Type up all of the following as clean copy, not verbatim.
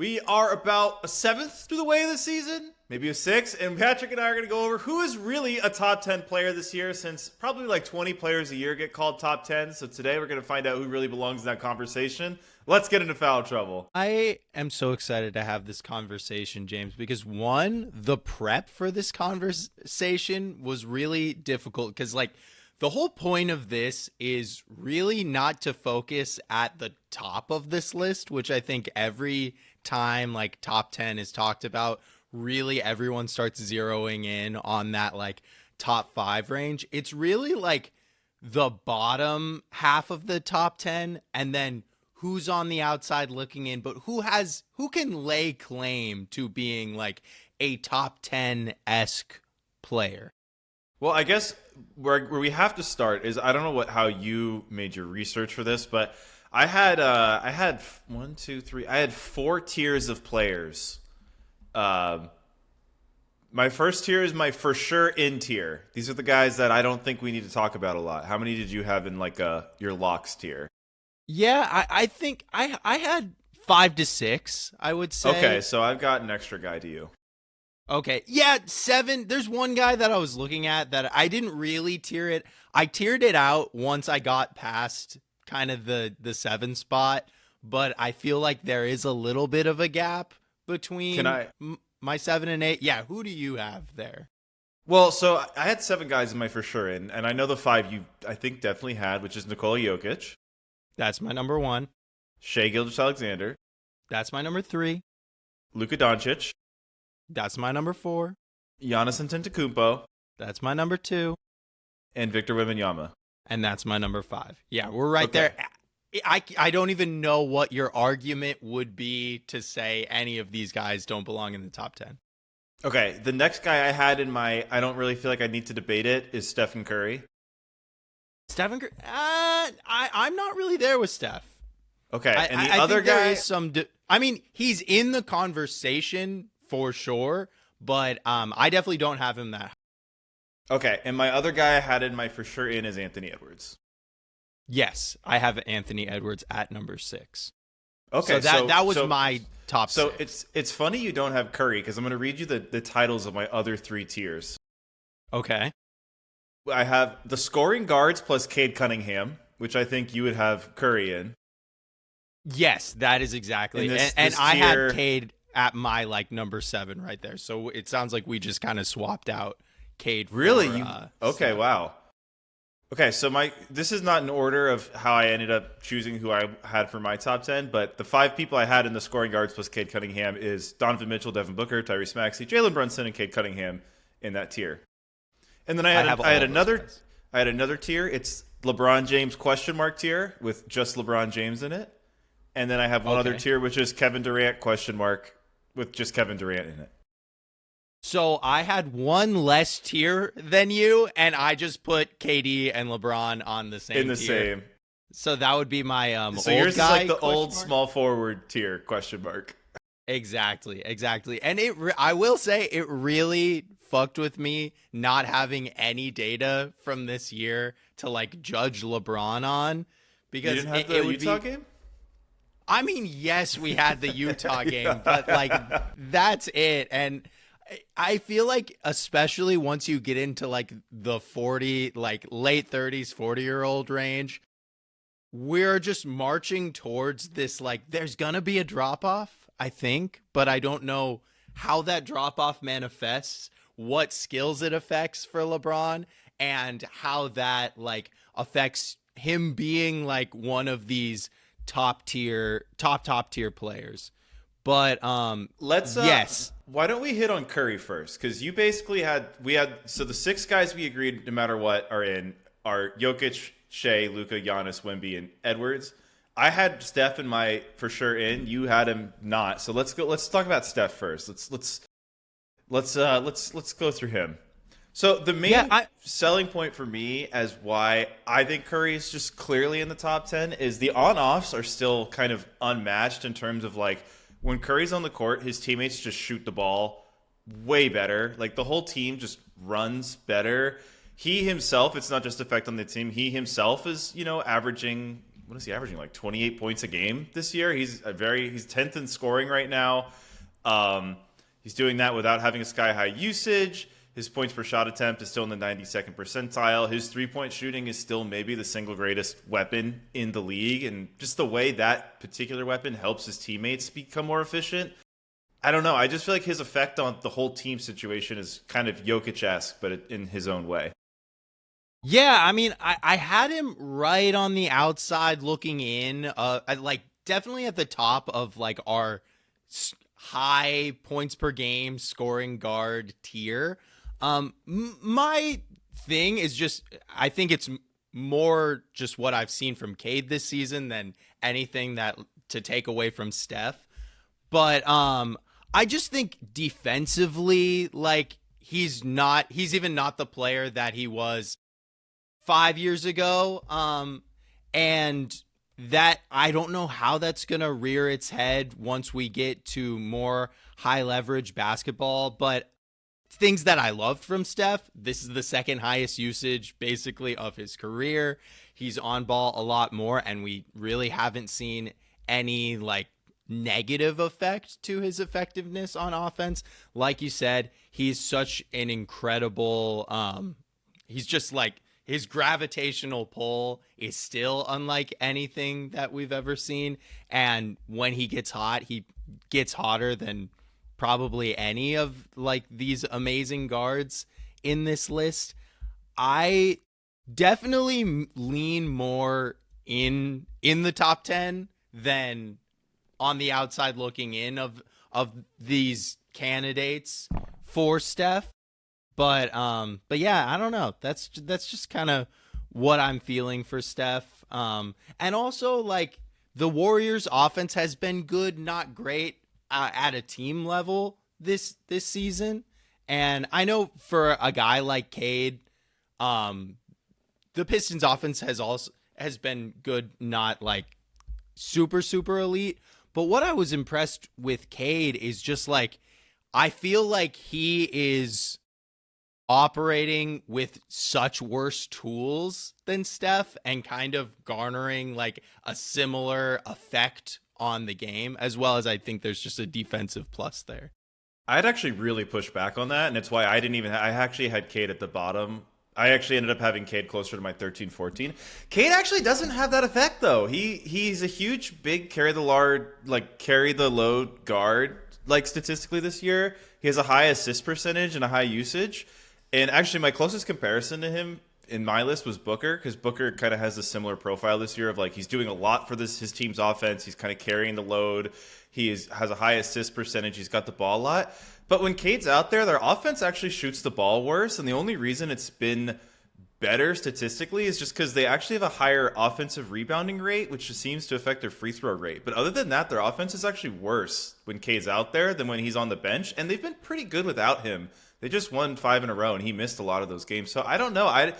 We are about a seventh through the way of the season, maybe a sixth, and Patrick and I are going to go over who is really a top 10 player this year, since probably like 20 players a year get called top 10. So today we're going to find out who really belongs in that conversation. Let's get into foul trouble. I am so excited to have this conversation, James, because one, the prep for this conversation was really difficult because the whole point of this is really not to focus at the top of this list, which I think every time top 10 is talked about, really everyone starts zeroing in on that top 5 range. It's really the bottom half of the top 10 and then who's on the outside looking in, but who can lay claim to being a top 10-esque player. Well, I guess where we have to start is, I don't know how you made your research for this, but I had 4 tiers of players. My first tier is my for sure in tier. These are the guys that I don't think we need to talk about a lot. How many did you have in your locks tier? Yeah, I think I had 5 to 6, I would say. Okay, so I've got an extra guy to you. Okay. Yeah, 7. There's one guy that I was looking at that I didn't really tier it. I tiered it out once I got past kind of the 7 spot, but I feel like there is a little bit of a gap between my 7 and 8. Yeah, who do you have there? Well, so I had 7 guys in my for sure in, and I know the 5 you, I think, definitely had, which is Nikola Jokic. That's my number 1. Shai Gilgeous-Alexander. That's my number 3. Luka Doncic. That's my number 4. Giannis Antetokounmpo. That's my number 2. And Victor Wembanyama. And that's my number 5. Yeah, we're right there. I don't even know what your argument would be to say any of these guys don't belong in the top 10. Okay, the next guy I had in my, I don't really feel like I need to debate it, is Stephen Curry. Stephen Curry? I'm not really there with Steph. Okay, and the I other think guy... there is some he's in the conversation for sure, but I definitely don't have him that high. Okay, and my other guy I had in my for sure in is Anthony Edwards. Yes, I have Anthony Edwards at number 6. Okay, so that was my top 6. So it's funny you don't have Curry, because I'm going to read you the titles of my other 3 tiers. Okay. I have the scoring guards plus Cade Cunningham, which I think you would have Curry in. Yes, that is exactly. And I had Cade at my number 7 right there. So it sounds like we just kind of swapped out Cade. Really? Okay, Steph. Wow. Okay, so this is not in order of how I ended up choosing who I had for my top 10, but the 5 people I had in the scoring guards plus Cade Cunningham is Donovan Mitchell, Devin Booker, Tyrese Maxey, Jalen Brunson, and Cade Cunningham in that tier. And then I had another tier. It's LeBron James question mark tier with just LeBron James in it. And then I have one other tier, which is Kevin Durant question mark with just Kevin Durant in it. So I had one less tier than you, and I just put KD and LeBron on the same tier. In the same. So that would be my so old yours guy is the old mark? small forward tier question mark. Exactly. And I will say it really fucked with me not having any data from this year to judge LeBron on, because you didn't have the Utah game? I mean, yes, we had the Utah game, but that's it. And I feel like, especially once you get into the 40, late 30s, 40-year-old range, we're just marching towards this, there's going to be a drop-off, I think, but I don't know how that drop-off manifests, what skills it affects for LeBron, and how that, affects him being, one of these top tier players. But yes. Why don't we hit on Curry first? Because you basically so the 6 guys we agreed no matter what are Jokic, Shai, Luka, Giannis, Wemby, and Edwards. I had Steph in my for sure in. You had him not. So let's talk about Steph first. Let's go through him. So the main selling point for me as why I think Curry is just clearly in the top 10 is the on-offs are still kind of unmatched in terms of when Curry's on the court, his teammates just shoot the ball way better. The whole team just runs better. He himself, it's not just effect on the team. He himself is, averaging what is he averaging? Like 28 points a game this year. He's 10th in scoring right now. He's doing that without having a sky high usage. His points per shot attempt is still in the 92nd percentile. His 3-point shooting is still maybe the single greatest weapon in the league. And just the way that particular weapon helps his teammates become more efficient. I don't know. I just feel like his effect on the whole team situation is kind of Jokic-esque, but in his own way. Yeah, I mean, I had him right on the outside looking in, like definitely at the top of like our high points per game scoring guard tier. My thing is just, I think it's more just what I've seen from Cade this season than anything that to take away from Steph. But I just think defensively, like he's even not the player that he was 5 years ago. And that I don't know how that's going to rear its head once we get to more high leverage basketball, but things that I loved from Steph, this is the second highest usage basically of his career. He's on ball a lot more, and we really haven't seen any like negative effect to his effectiveness on offense. Like you said, he's such an incredible, he's just like, his gravitational pull is still unlike anything that we've ever seen. And when he gets hot, he gets hotter than probably any of like these amazing guards in this list. I definitely lean more in the top 10 than on the outside looking in of these candidates for Steph. But yeah, I don't know. That's just kind of what I'm feeling for Steph. And also like the Warriors offense has been good, not great at a team level this season. And I know for a guy like Cade, the Pistons offense has been good, not like super elite. But what I was impressed with Cade is just like, I feel like he is operating with such worse tools than Steph and kind of garnering like a similar effect on the game, as well as I think there's just a defensive plus there. I'd actually really push back on that, and it's why I actually had Cade at the bottom. I actually ended up having Cade closer to my 13-14. Cade actually doesn't have that effect though. He's a huge, big carry the load guard like statistically this year. He has a high assist percentage and a high usage. And actually, my closest comparison to him in my list was Booker, because Booker kind of has a similar profile this year of like he's doing a lot for his team's offense. He's kind of carrying the load. Has a high assist percentage. He's got the ball a lot. But when Cade's out there, their offense actually shoots the ball worse. And the only reason it's been better statistically is just because they actually have a higher offensive rebounding rate, which just seems to affect their free throw rate. But other than that, their offense is actually worse when Cade's out there than when he's on the bench. And they've been pretty good without him. They just won 5 in a row, and he missed a lot of those games. So I don't know. I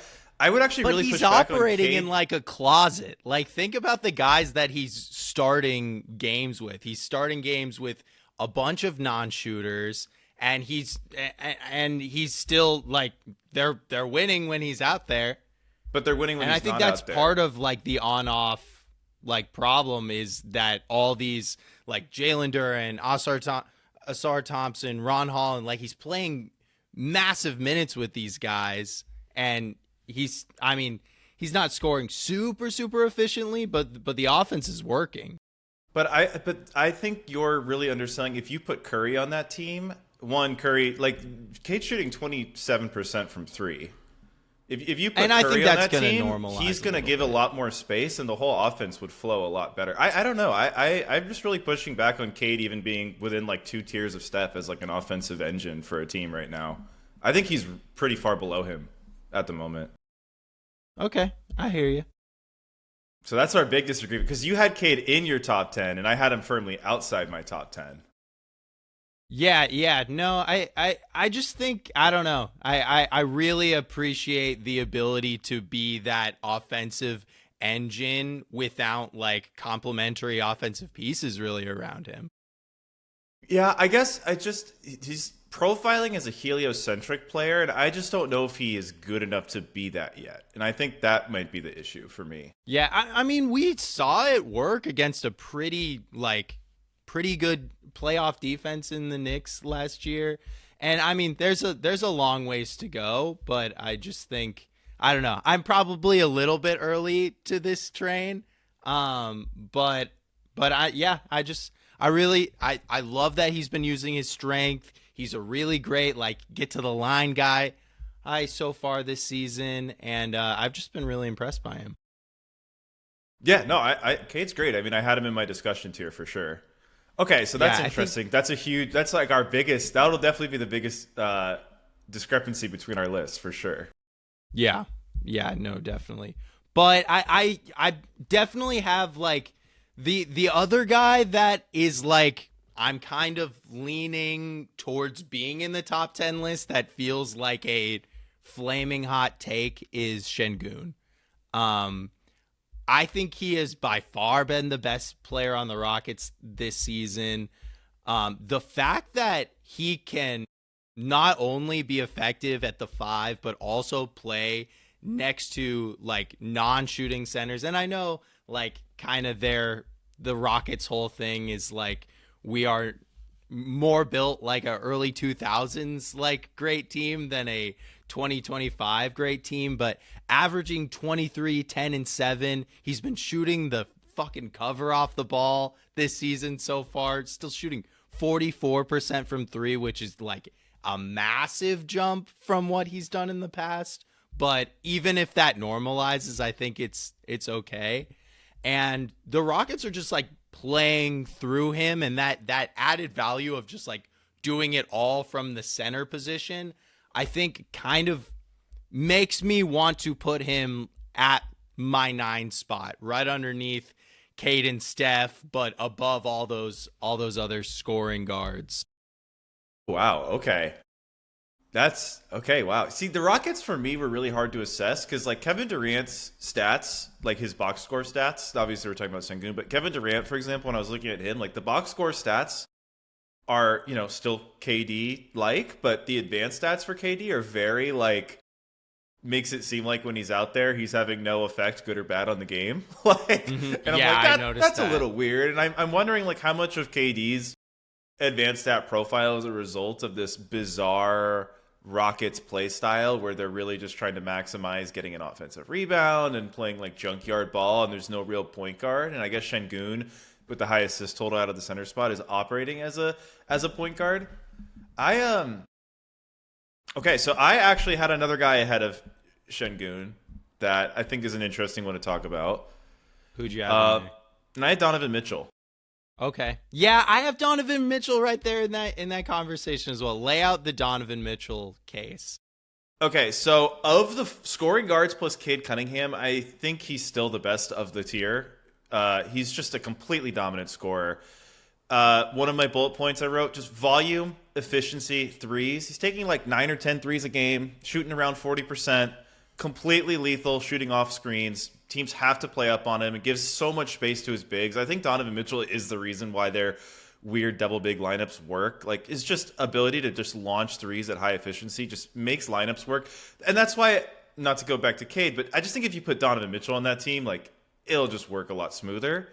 would actually really push back on Cade. But he's operating in like a closet. Like, think about the guys that he's starting games with. He's starting games with a bunch of non-shooters, and he's still like they're winning when he's out there. But they're winning when he's not out there. And I think that's part of like the on-off like problem is that all these like Jalen Duren, Asar Thompson, Ron Holland, like he's playing massive minutes with these guys, and he's not scoring super efficiently, but the offense is working. But I think you're really underselling. If you put Curry on that team, Curry, like Cade's shooting 27% from 3. If you put Curry on that team, he's going to give a lot more space, and the whole offense would flow a lot better. I don't know. I'm just really pushing back on Cade even being within like 2 tiers of Steph as like an offensive engine for a team right now. I think he's pretty far below him at the moment. Okay, I hear you. So that's our big disagreement, because you had Cade in your top 10, and I had him firmly outside my top 10. Yeah. No, I just think, I don't know. I really appreciate the ability to be that offensive engine without like complementary offensive pieces really around him. Yeah, I guess profiling as a heliocentric player, and I just don't know if he is good enough to be that yet. And I think that might be the issue for me. Yeah, I mean, we saw it work against a pretty good playoff defense in the Knicks last year. And I mean, there's a long ways to go, but I just think, I don't know, I'm probably a little bit early to this train. But I love that he's been using his strength. He's a really great, like, get to the line guy so far this season, and I've just been really impressed by him. Yeah, no, Cade's great. I mean, I had him in my discussion tier for sure. Okay, so that's interesting. That's like our biggest, that'll definitely be the biggest discrepancy between our lists for sure. Yeah, no, definitely. But I definitely have, like, the other guy that is, like, I'm kind of leaning towards being in the top 10 list that feels like a flaming hot take is Şengün. I think he has by far been the best player on the Rockets this season. The fact that he can not only be effective at the 5, but also play next to, like, non-shooting centers. And I know, like, kind of the Rockets' whole thing is, like, we are more built like a early 2000s, like, great team than a 2025 great team, but averaging 23, 10, and 7. He's been shooting the fucking cover off the ball this season so far. Still shooting 44% from 3, which is, like, a massive jump from what he's done in the past. But even if that normalizes, I think it's okay. And the Rockets are just, like, playing through him, and that added value of just, like, doing it all from the center position, I think kind of makes me want to put him at my 9 spot, right underneath Cade and Steph, but above all those other scoring guards. Wow, okay. That's okay. Wow. See, the Rockets for me were really hard to assess because, like, Kevin Durant's stats, like his box score stats, obviously we're talking about Şengün, but Kevin Durant, for example, when I was looking at him, like, the box score stats are, you know, still KD like, but the advanced stats for KD are very, like, makes it seem like when he's out there, he's having no effect, good or bad, on the game. Like, and I'm like, that's a little weird. And I'm wondering, like, how much of KD's advanced stat profile is a result of this bizarre Rockets play style where they're really just trying to maximize getting an offensive rebound and playing, like, junkyard ball, and there's no real point guard. And I guess Şengün, with the high assist total out of the center spot, is operating as a point guard. Okay, so I actually had another guy ahead of Şengün that I think is an interesting one to talk about. Who'd you have? And I had Donovan Mitchell. Okay. Yeah, I have Donovan Mitchell right there in that conversation as well. Lay out the Donovan Mitchell case. Okay, so of the scoring guards plus Cade Cunningham, I think he's still the best of the tier. He's just a completely dominant scorer. One of my bullet points I wrote, just volume, efficiency, threes. He's taking like 9 or 10 threes a game, shooting around 40%, completely lethal, shooting off screens. Teams have to play up on him. It gives so much space to his bigs. I think Donovan Mitchell is the reason why their weird double big lineups work. Like, it's just ability to just launch threes at high efficiency just makes lineups work. And that's why, not to go back to Cade, but I just think if you put Donovan Mitchell on that team, like, it'll just work a lot smoother.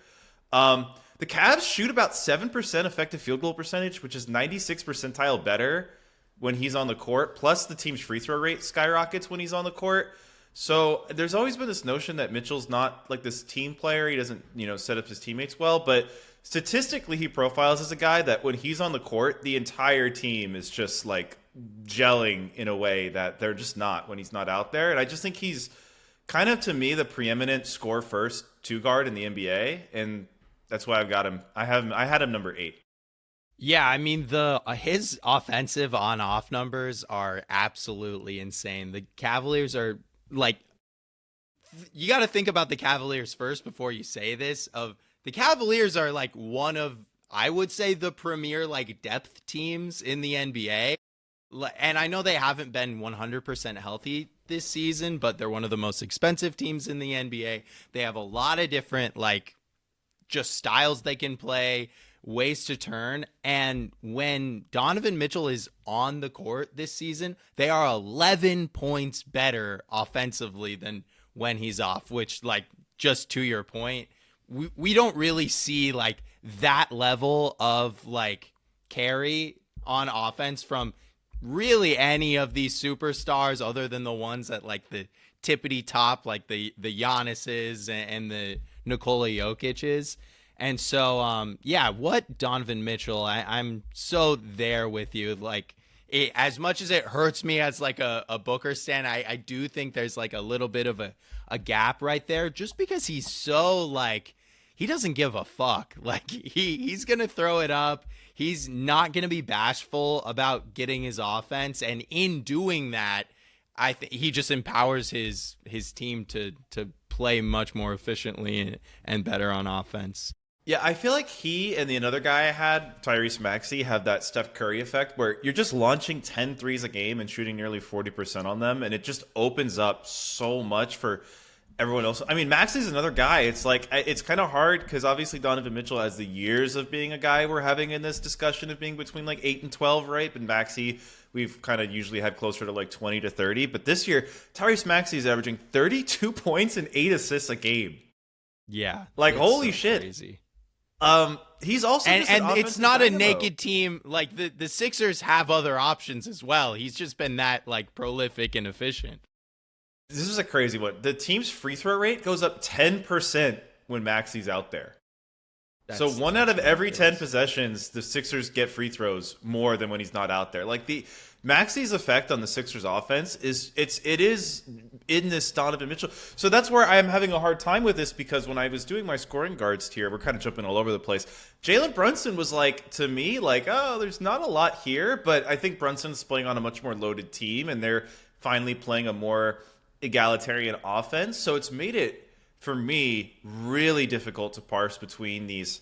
The Cavs shoot about 7% effective field goal percentage, which is 96th percentile better when he's on the court. Plus, the team's free throw rate skyrockets when he's on the court. So there's always been this notion that Mitchell's not like this team player. He doesn't, set up his teammates well. But statistically, he profiles as a guy that when he's on the court, the entire team is just like gelling in a way that they're just not when he's not out there. And I just think he's kind of, to me, the preeminent score first 2 guard in the NBA. And that's why I've got him. I had him number 8. Yeah, I mean, his offensive on-off numbers are absolutely insane. The Cavaliers are, like, you got to think about the Cavaliers first before you say this. The Cavaliers are, like, one of, I would say, the premier, like, depth teams in the NBA. And I know they haven't been 100% healthy this season, but they're one of the most expensive teams in the NBA. They have a lot of different, like, just styles they can play. ways to turn. And when Donovan Mitchell is on the court this season, they are 11 points better offensively than when he's off, which, like, just to your point, we don't really see like that level of like carry on offense from really any of these superstars other than the ones at like the tippity top, like the Giannis's and the Nikola Jokic's. And so, yeah, what Donovan Mitchell, I'm so there with you. Like, as much as it hurts me as like a Booker stan, I do think there's like a little bit of a gap right there, just because he's so like, he doesn't give a fuck. Like he's going to throw it up. He's not going to be bashful about getting his offense. And in doing that, I think he just empowers his team to play much more efficiently and better on offense. Yeah, I feel like he and the another guy I had, Tyrese Maxey, have that Steph Curry effect where you're just launching 10 threes a game and shooting nearly 40% on them, and it just opens up so much for everyone else. I mean, Maxey's another guy. It's like, it's kind of hard because obviously Donovan Mitchell has the years of being a guy we're having in this discussion of being between like 8 and 12, right? And Maxey, we've kind of usually had closer to like 20 to 30. But this year, Tyrese Maxey is averaging 32 points and 8 assists a game. Yeah. Like, holy shit. Crazy. He's also and it's not dynamo. A naked team. Like the Sixers have other options as well. He's just been that like prolific and efficient. This is a crazy one. The team's free throw rate goes up 10% when Maxey's out there. So one out of every 10 possessions, the Sixers get free throws more than when he's not out there. Like the Maxey's effect on the Sixers offense is in this Donovan Mitchell. So that's where I'm having a hard time with this, because when I was doing my scoring guards tier, we're kind of jumping all over the place. Jalen Brunson was like, to me, like, oh, there's not a lot here, but I think Brunson's playing on a much more loaded team, and they're finally playing a more egalitarian offense. So it's made it, for me, really difficult to parse between these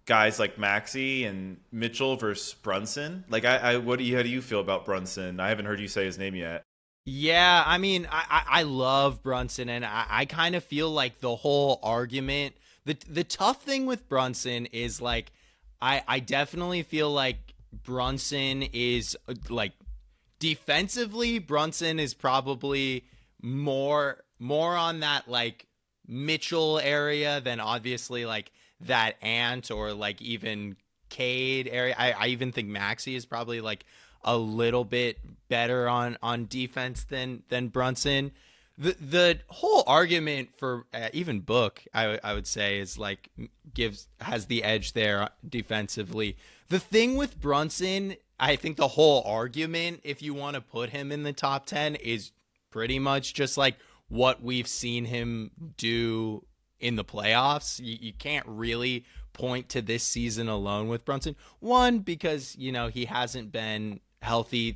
guys like Maxey and Mitchell versus Brunson. Like, how do you feel about Brunson? I haven't heard you say his name yet. Yeah, I mean, I love Brunson, and I kind of feel like the whole argument, the tough thing with Brunson is like, I definitely feel like Brunson is like, defensively, Brunson is probably more on that like Mitchell area than obviously like that Ant or like even Cade area. I even think Maxey is probably like a little bit better on defense than Brunson. The whole argument for even Book, I would say, is like has the edge there defensively. The thing with Brunson, I think the whole argument, if you want to put him in the top 10, is pretty much just like what we've seen him do in the playoffs. You can't really point to this season alone with Brunson. One, because, you know, he hasn't been healthy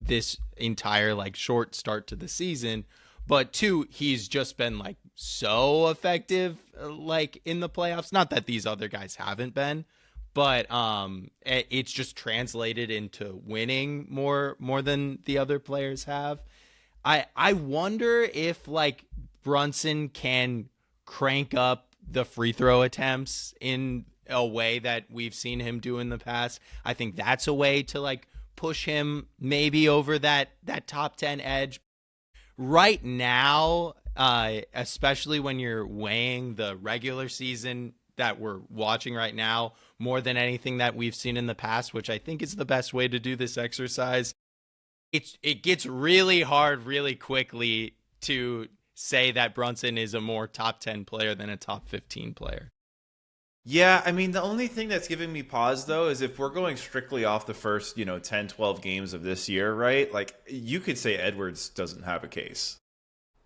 this entire like short start to the season. But two, he's just been like so effective like in the playoffs. Not that these other guys haven't been, but it's just translated into winning more than the other players have. I wonder if like Brunson can crank up the free throw attempts in a way that we've seen him do in the past. I think that's a way to like push him maybe over that top 10 edge. Right now, especially when you're weighing the regular season that we're watching right now more than anything that we've seen in the past, which I think is the best way to do this exercise, it gets really hard really quickly to say that Brunson is a more top 10 player than a top 15 player. Yeah, I mean, the only thing that's giving me pause, though, is if we're going strictly off the first, 10, 12 games of this year, right? Like, you could say Edwards doesn't have a case.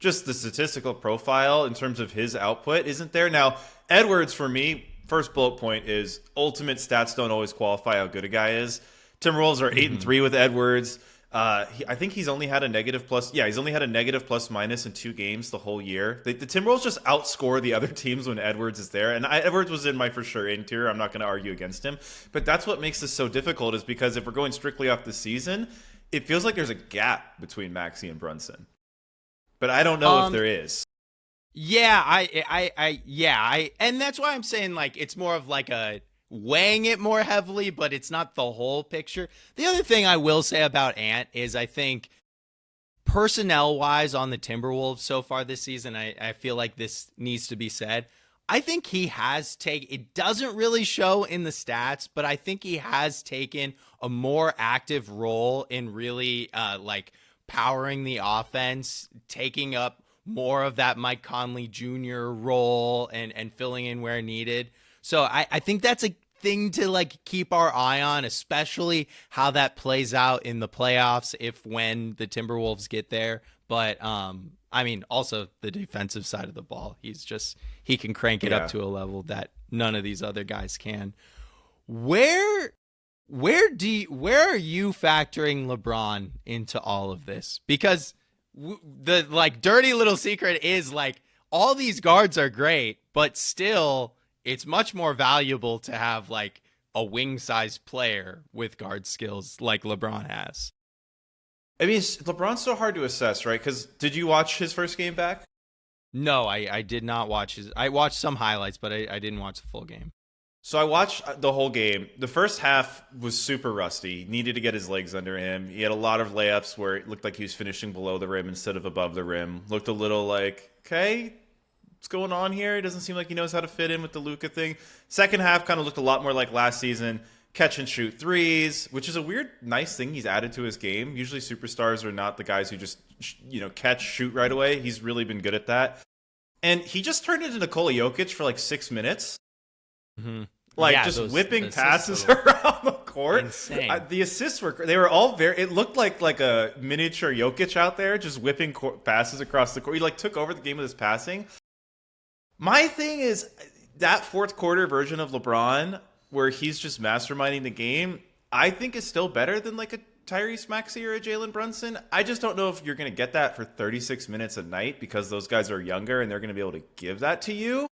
Just the statistical profile in terms of his output isn't there. Now, Edwards, for me, first bullet point is ultimate stats don't always qualify how good a guy is. Timberwolves are 8-3 with Edwards. I think he's only had a negative plus. Yeah, he's only had a negative plus minus in 2 games the whole year. The Timberwolves just outscore the other teams when Edwards is there. And Edwards was in my for sure interior. I'm not going to argue against him. But that's what makes this so difficult, is because if we're going strictly off the season, it feels like there's a gap between Maxey and Brunson. But I don't know if there is. Yeah, and that's why I'm saying like it's more of like a weighing it more heavily, but it's not the whole picture. The other thing I will say about Ant is I think personnel-wise on the Timberwolves so far this season, I feel like this needs to be said. I think he has it doesn't really show in the stats, but I think he has taken a more active role in really like powering the offense, taking up more of that Mike Conley Jr. role and filling in where needed. So I think that's a thing to like keep our eye on, especially how that plays out in the playoffs when the Timberwolves get there. But I mean, also the defensive side of the ball, he can crank it up to a level that none of these other guys can. Where are you factoring LeBron into all of this? Because the like dirty little secret is like all these guards are great, but still it's much more valuable to have like a wing-sized player with guard skills like LeBron has. I mean, LeBron's so hard to assess, right? Because did you watch his first game back? No, I did not watch his. I watched some highlights, but I didn't watch the full game. So I watched the whole game. The first half was super rusty. He needed to get his legs under him. He had a lot of layups where it looked like he was finishing below the rim instead of above the rim. Looked a little like, okay, what's going on here? It doesn't seem like he knows how to fit in with the Luka thing. Second half kind of looked a lot more like last season. Catch and shoot threes, which is a weird, nice thing he's added to his game. Usually superstars are not the guys who just, catch, shoot right away. He's really been good at that. And he just turned into Nikola Jokic for like 6 minutes. Mm-hmm. Whipping passes around the court. Insane. The assists they were all it looked like a miniature Jokic out there, just whipping passes across the court. He like took over the game with his passing. My thing is that fourth quarter version of LeBron, where he's just masterminding the game, I think is still better than like a Tyrese Maxey or a Jalen Brunson. I just don't know if you're going to get that for 36 minutes a night because those guys are younger and they're going to be able to give that to you.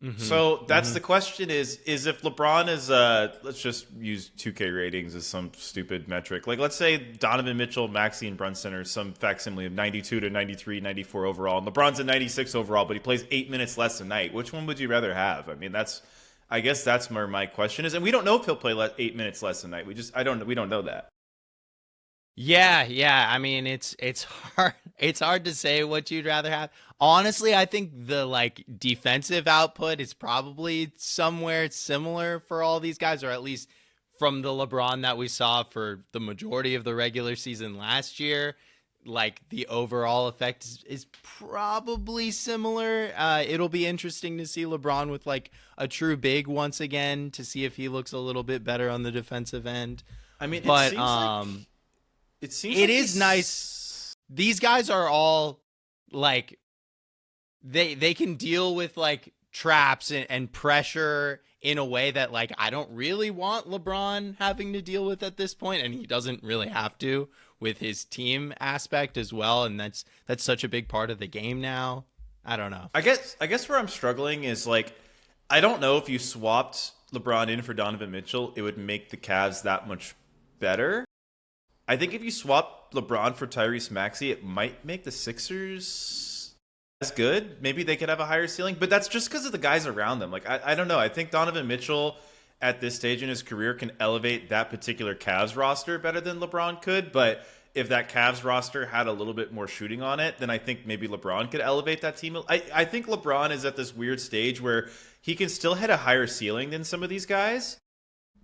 Mm-hmm. So that's the question is if LeBron is, let's just use 2K ratings as some stupid metric. Like let's say Donovan Mitchell, Maxey, and Brunson are some facsimile of 92 to 93, 94 overall. And LeBron's a 96 overall, but he plays 8 minutes less a night. Which one would you rather have? I mean, I guess that's where my question is. And we don't know if he'll play 8 minutes less a night. We don't know that. Yeah. I mean, it's hard. It's hard to say what you'd rather have. Honestly, I think the like defensive output is probably somewhere similar for all these guys, or at least from the LeBron that we saw for the majority of the regular season last year. Like the overall effect is probably similar. It'll be interesting to see LeBron with like a true big once again to see if he looks a little bit better on the defensive end. I mean, but it seems it is nice. These guys are all like they can deal with like traps and pressure in a way that like I don't really want LeBron having to deal with at this point, and he doesn't really have to with his team aspect as well, and that's such a big part of the game now. I don't know. I guess where I'm struggling is like I don't know if you swapped LeBron in for Donovan Mitchell, it would make the Cavs that much better. I think if you swap LeBron for Tyrese Maxey, it might make the Sixers as good. Maybe they could have a higher ceiling, but that's just because of the guys around them. Like I don't know. I think Donovan Mitchell at this stage in his career can elevate that particular Cavs roster better than LeBron could. But if that Cavs roster had a little bit more shooting on it, then I think maybe LeBron could elevate that team. I think LeBron is at this weird stage where he can still hit a higher ceiling than some of these guys,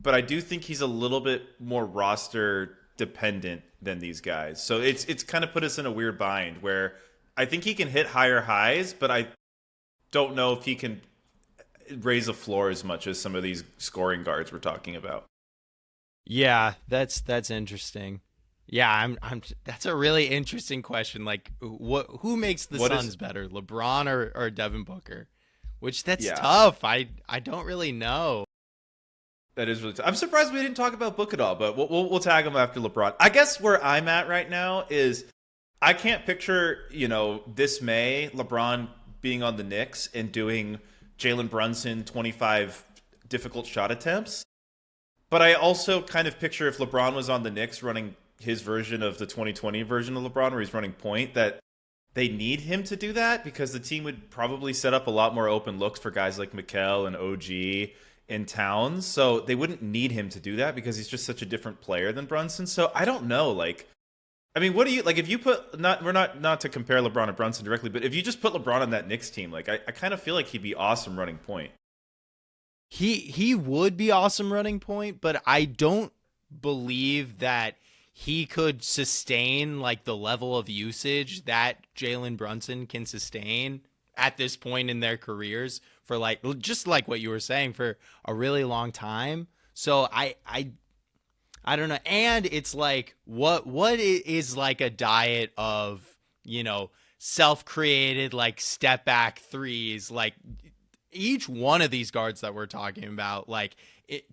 but I do think he's a little bit more roster dependent than these guys. So it's kind of put us in a weird bind where I think he can hit higher highs, but I don't know if he can raise a floor as much as some of these scoring guards we're talking about. Yeah, that's interesting. Yeah, I'm that's a really interesting question. Like who makes the Suns better, LeBron or Devin Booker? Which that's tough. I don't really know. That is really tough. I'm surprised we didn't talk about Book at all, but we'll tag him after LeBron. I guess where I'm at right now is I can't picture, this May LeBron being on the Knicks and doing Jalen Brunson 25 difficult shot attempts. But I also kind of picture if LeBron was on the Knicks running his version of the 2020 version of LeBron where he's running point, that they need him to do that because the team would probably set up a lot more open looks for guys like Mikal and OG in Towns, so they wouldn't need him to do that because he's just such a different player than Brunson. So I don't know, like, I mean, what do you like if you put not to compare LeBron and Brunson directly, but if you just put LeBron on that Knicks team, like I kind of feel like he'd be awesome running point. He would be awesome running point, but I don't believe that he could sustain like the level of usage that Jalen Brunson can sustain at this point in their careers for like just like what you were saying for a really long time. So I don't know. And it's like what is like a diet of, you know, self-created like step back threes, like each one of these guards that we're talking about, like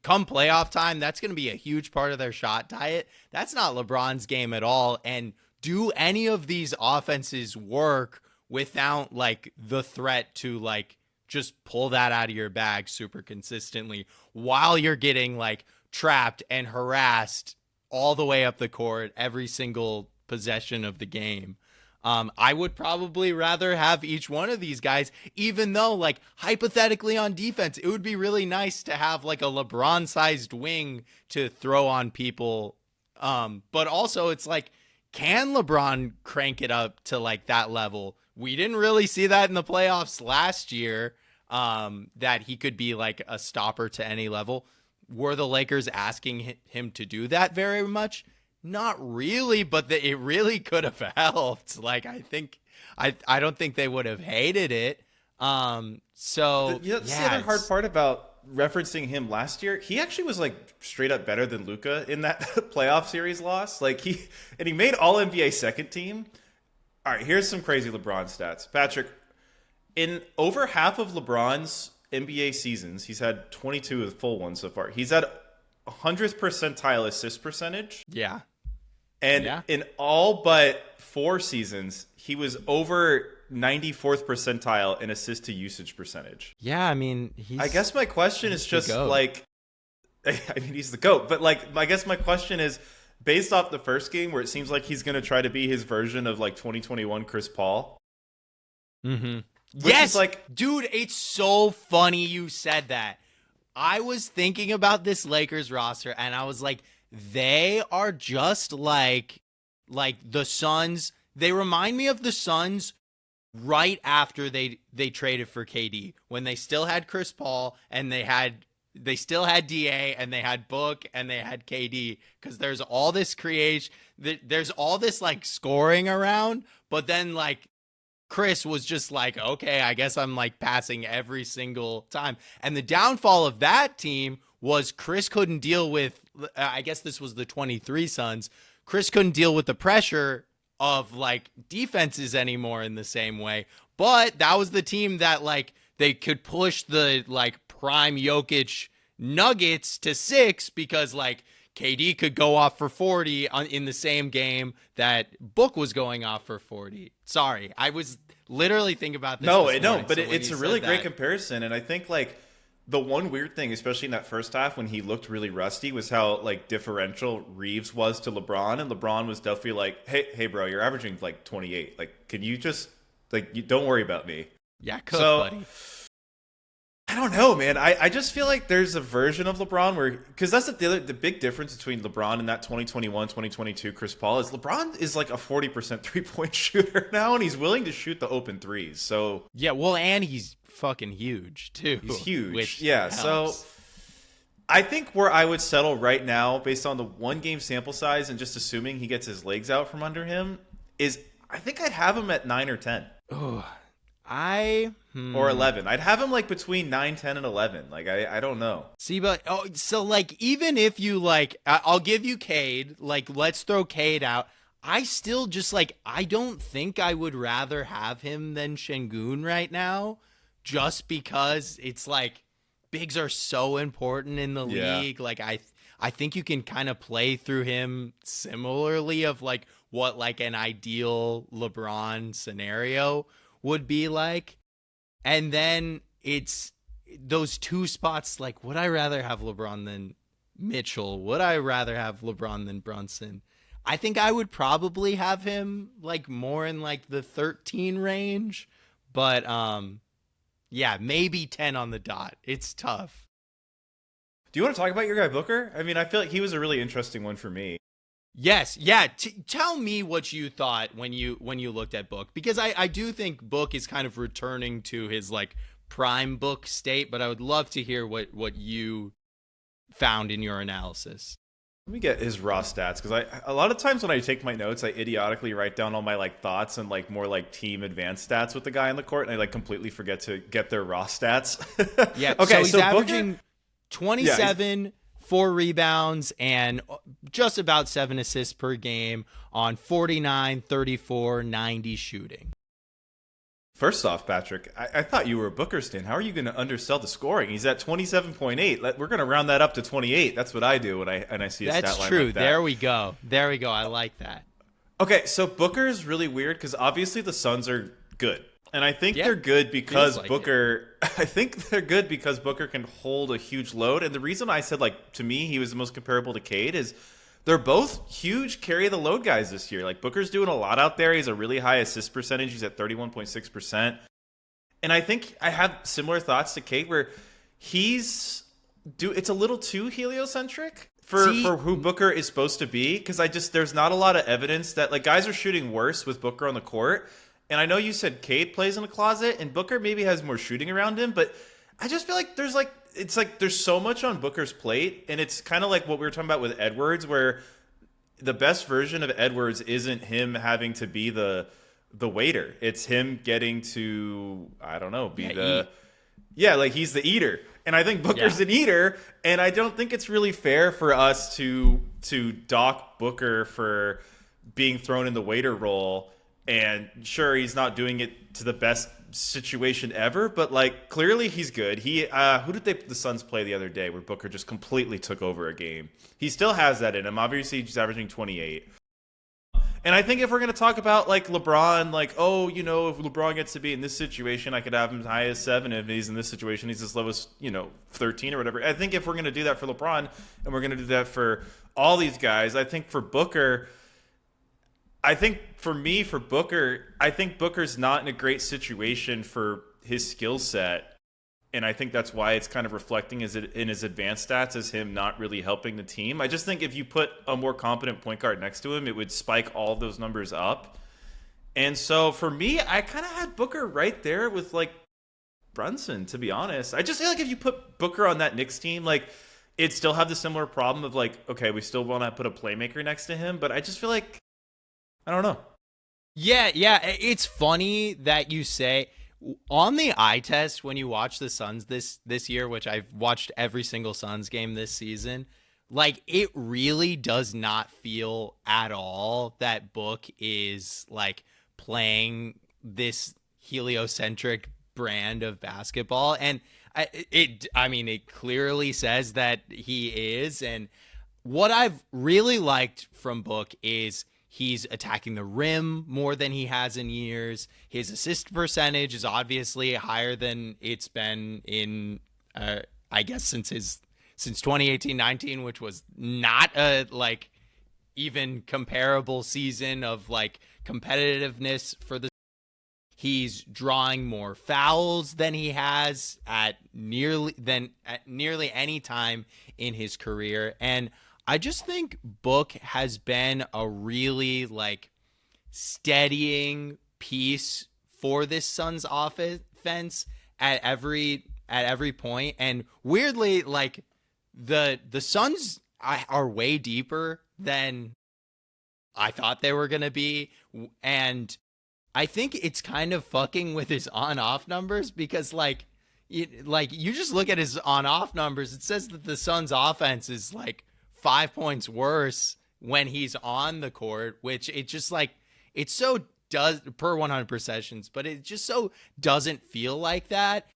come playoff time, that's going to be a huge part of their shot diet. That's not LeBron's game at all. And do any of these offenses work without like the threat to like just pull that out of your bag super consistently while you're getting like trapped and harassed all the way up the court every single possession of the game? I would probably rather have each one of these guys, even though like hypothetically on defense, it would be really nice to have like a LeBron sized wing to throw on people. But also it's like, can LeBron crank it up to like that level? We didn't really see that in the playoffs last year, that he could be like a stopper to any level. Were the Lakers asking him to do that very much? Not really, but it really could have helped. Like, I don't think they would have hated it. So that's the other hard part about referencing him last year. He actually was like straight up better than Luka in that playoff series loss. Like he made All NBA second team. All right, here's some crazy LeBron stats. Patrick, in over half of LeBron's NBA seasons, he's had 22 of the full ones so far. He's had 100th percentile assist percentage. Yeah. And in all but 4 seasons, he was over 94th percentile in assist to usage percentage. Yeah, I mean, I guess my question is just like, I mean, he's the GOAT, but like, I guess my question is, based off the first game where it seems like he's going to try to be his version of like 2021 Chris Paul. Mm-hmm. Yes, like, dude, it's so funny you said that. I was thinking about this Lakers roster and I was like, they are just like the Suns. They remind me of the Suns right after they traded for KD, when they still had Chris Paul and they still had DA and they had Book and they had KD, because there's all this creation, there's all this like scoring around, but then like Chris was just like, okay, I guess I'm like passing every single time. And the downfall of that team was Chris couldn't deal with, I guess this was the 23 Suns. Chris couldn't deal with the pressure of like defenses anymore in the same way. But that was the team that like they could push the like prime Jokic Nuggets to 6 because like KD could go off for 40 in the same game that Book was going off for 40. Sorry, I was literally thinking about this. No, but so it's a really great comparison. And I think like the one weird thing, especially in that first half when he looked really rusty, was how like differential Reeves was to LeBron. And LeBron was definitely like, hey bro, you're averaging like 28. Like, can you just like, don't worry about me. Yeah, buddy. I don't know, man. I just feel like there's a version of LeBron where, because that's the big difference between LeBron and that 2021, 2022 Chris Paul is LeBron is like a 40% 3-point shooter now, and he's willing to shoot the open threes. So yeah, well, and he's fucking huge too. He's huge. Which yeah. helps. So I think where I would settle right now, based on the 1 game sample size and just assuming he gets his legs out from under him, is I think I'd have him at 9 or 10. Oh. Or 11. I'd have him like between 9, 10, and 11. Like, I don't know. See, but so like, even if you like, I'll give you Cade, like, let's throw Cade out. I still just like, I don't think I would rather have him than Şengün right now, just because it's like bigs are so important in the league. Like, I think you can kind of play through him similarly of like what like an ideal LeBron scenario would be like. And then it's those 2 spots, like, would I rather have LeBron than Mitchell? Would I rather have LeBron than Brunson? I think I would probably have him like more in like the 13 range, but yeah, maybe 10 on the dot. It's tough. Do you want to talk about your guy Booker? I mean, I feel like he was a really interesting one for me. Yes, yeah. Tell me what you thought when you looked at Book, because I do think Book is kind of returning to his like prime Book state, but I would love to hear what you found in your analysis. Let me get his raw stats because a lot of times when I take my notes, I idiotically write down all my like thoughts and like more like team advanced stats with the guy on the court, and I like completely forget to get their raw stats. Yeah. Okay. So he's averaging Booker, 27, 4 rebounds, and just about 7 assists per game on 49, 34, 90 shooting. First off, Patrick, I thought you were a Booker stan. How are you going to undersell the scoring? He's at 27.8. We're going to round that up to 28. That's what I do when I see a stat line like that. That's true. There we go. I like that. Okay, so Booker is really weird because obviously the Suns are good. And I think they're good because like Booker I think they're good because Booker can hold a huge load. And the reason I said, like, to me he was the most comparable to Cade is they're both huge carry the load guys this year. Like, Booker's doing a lot out there. He's a really high assist percentage. He's at 31.6%. And I think I have similar thoughts to Cade where it's a little too heliocentric for who Booker is supposed to be, because there's not a lot of evidence that, like, guys are shooting worse with Booker on the court. And I know you said Cade plays in a closet and Booker maybe has more shooting around him, but I just feel like there's so much on Booker's plate, and it's kind of like what we were talking about with Edwards, where the best version of Edwards isn't him having to be the waiter. It's him getting to, I don't know, like he's the eater. And I think Booker's an eater, and I don't think it's really fair for us to dock Booker for being thrown in the waiter role. And sure, he's not doing it to the best situation ever, but like clearly he's good. Who did the Suns play the other day where Booker just completely took over a game? He still has that in him. Obviously, he's averaging 28. And I think if we're going to talk about like LeBron, like, oh, you know, if LeBron gets to be in this situation, I could have him as high as 7. If he's in this situation, he's as low as, 13 or whatever. I think if we're going to do that for LeBron and we're going to do that for all these guys, I think for Booker, I think Booker's not in a great situation for his skill set. And I think that's why it's kind of reflecting in his advanced stats as him not really helping the team. I just think if you put a more competent point guard next to him, it would spike all of those numbers up. And so for me, I kind of had Booker right there with like Brunson, to be honest. I just feel like if you put Booker on that Knicks team, like it'd still have the similar problem of like, okay, we still want to put a playmaker next to him. But I just feel like, I don't know. Yeah. It's funny that you say on the eye test when you watch the Suns this year, which I've watched every single Suns game this season, like it really does not feel at all that Book is like playing this heliocentric brand of basketball. And it clearly says that he is. And what I've really liked from Book is he's attacking the rim more than he has in years. His assist percentage is obviously higher than it's been in, I guess, since 2018-19, which was not a like even comparable season of like competitiveness for the. He's drawing more fouls than he has at nearly any time in his career. And I just think Book has been a really like steadying piece for this Suns offense at every point. And weirdly, like the Suns are way deeper than I thought they were going to be. And I think it's kind of fucking with his on-off numbers because like you just look at his on-off numbers. It says that the Suns offense is like 5 points worse when he's on the court, which it just like it so does per 100 possessions, but it just so doesn't feel like that.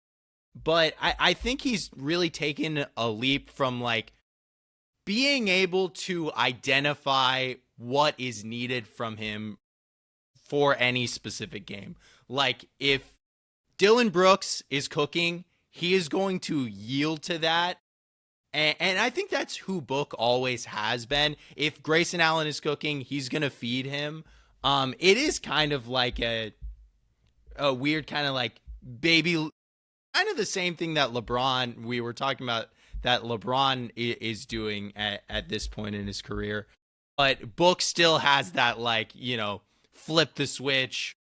But I think he's really taken a leap from like being able to identify what is needed from him for any specific game. Like if Dylan Brooks is cooking, he is going to yield to that. And I think that's who Book always has been. If Grayson Allen is cooking, he's going to feed him. It is kind of like a weird kind of like baby, kind of the same thing that LeBron, we were talking about that LeBron is doing at this point in his career. But Book still has that, like, you know, flip the switch,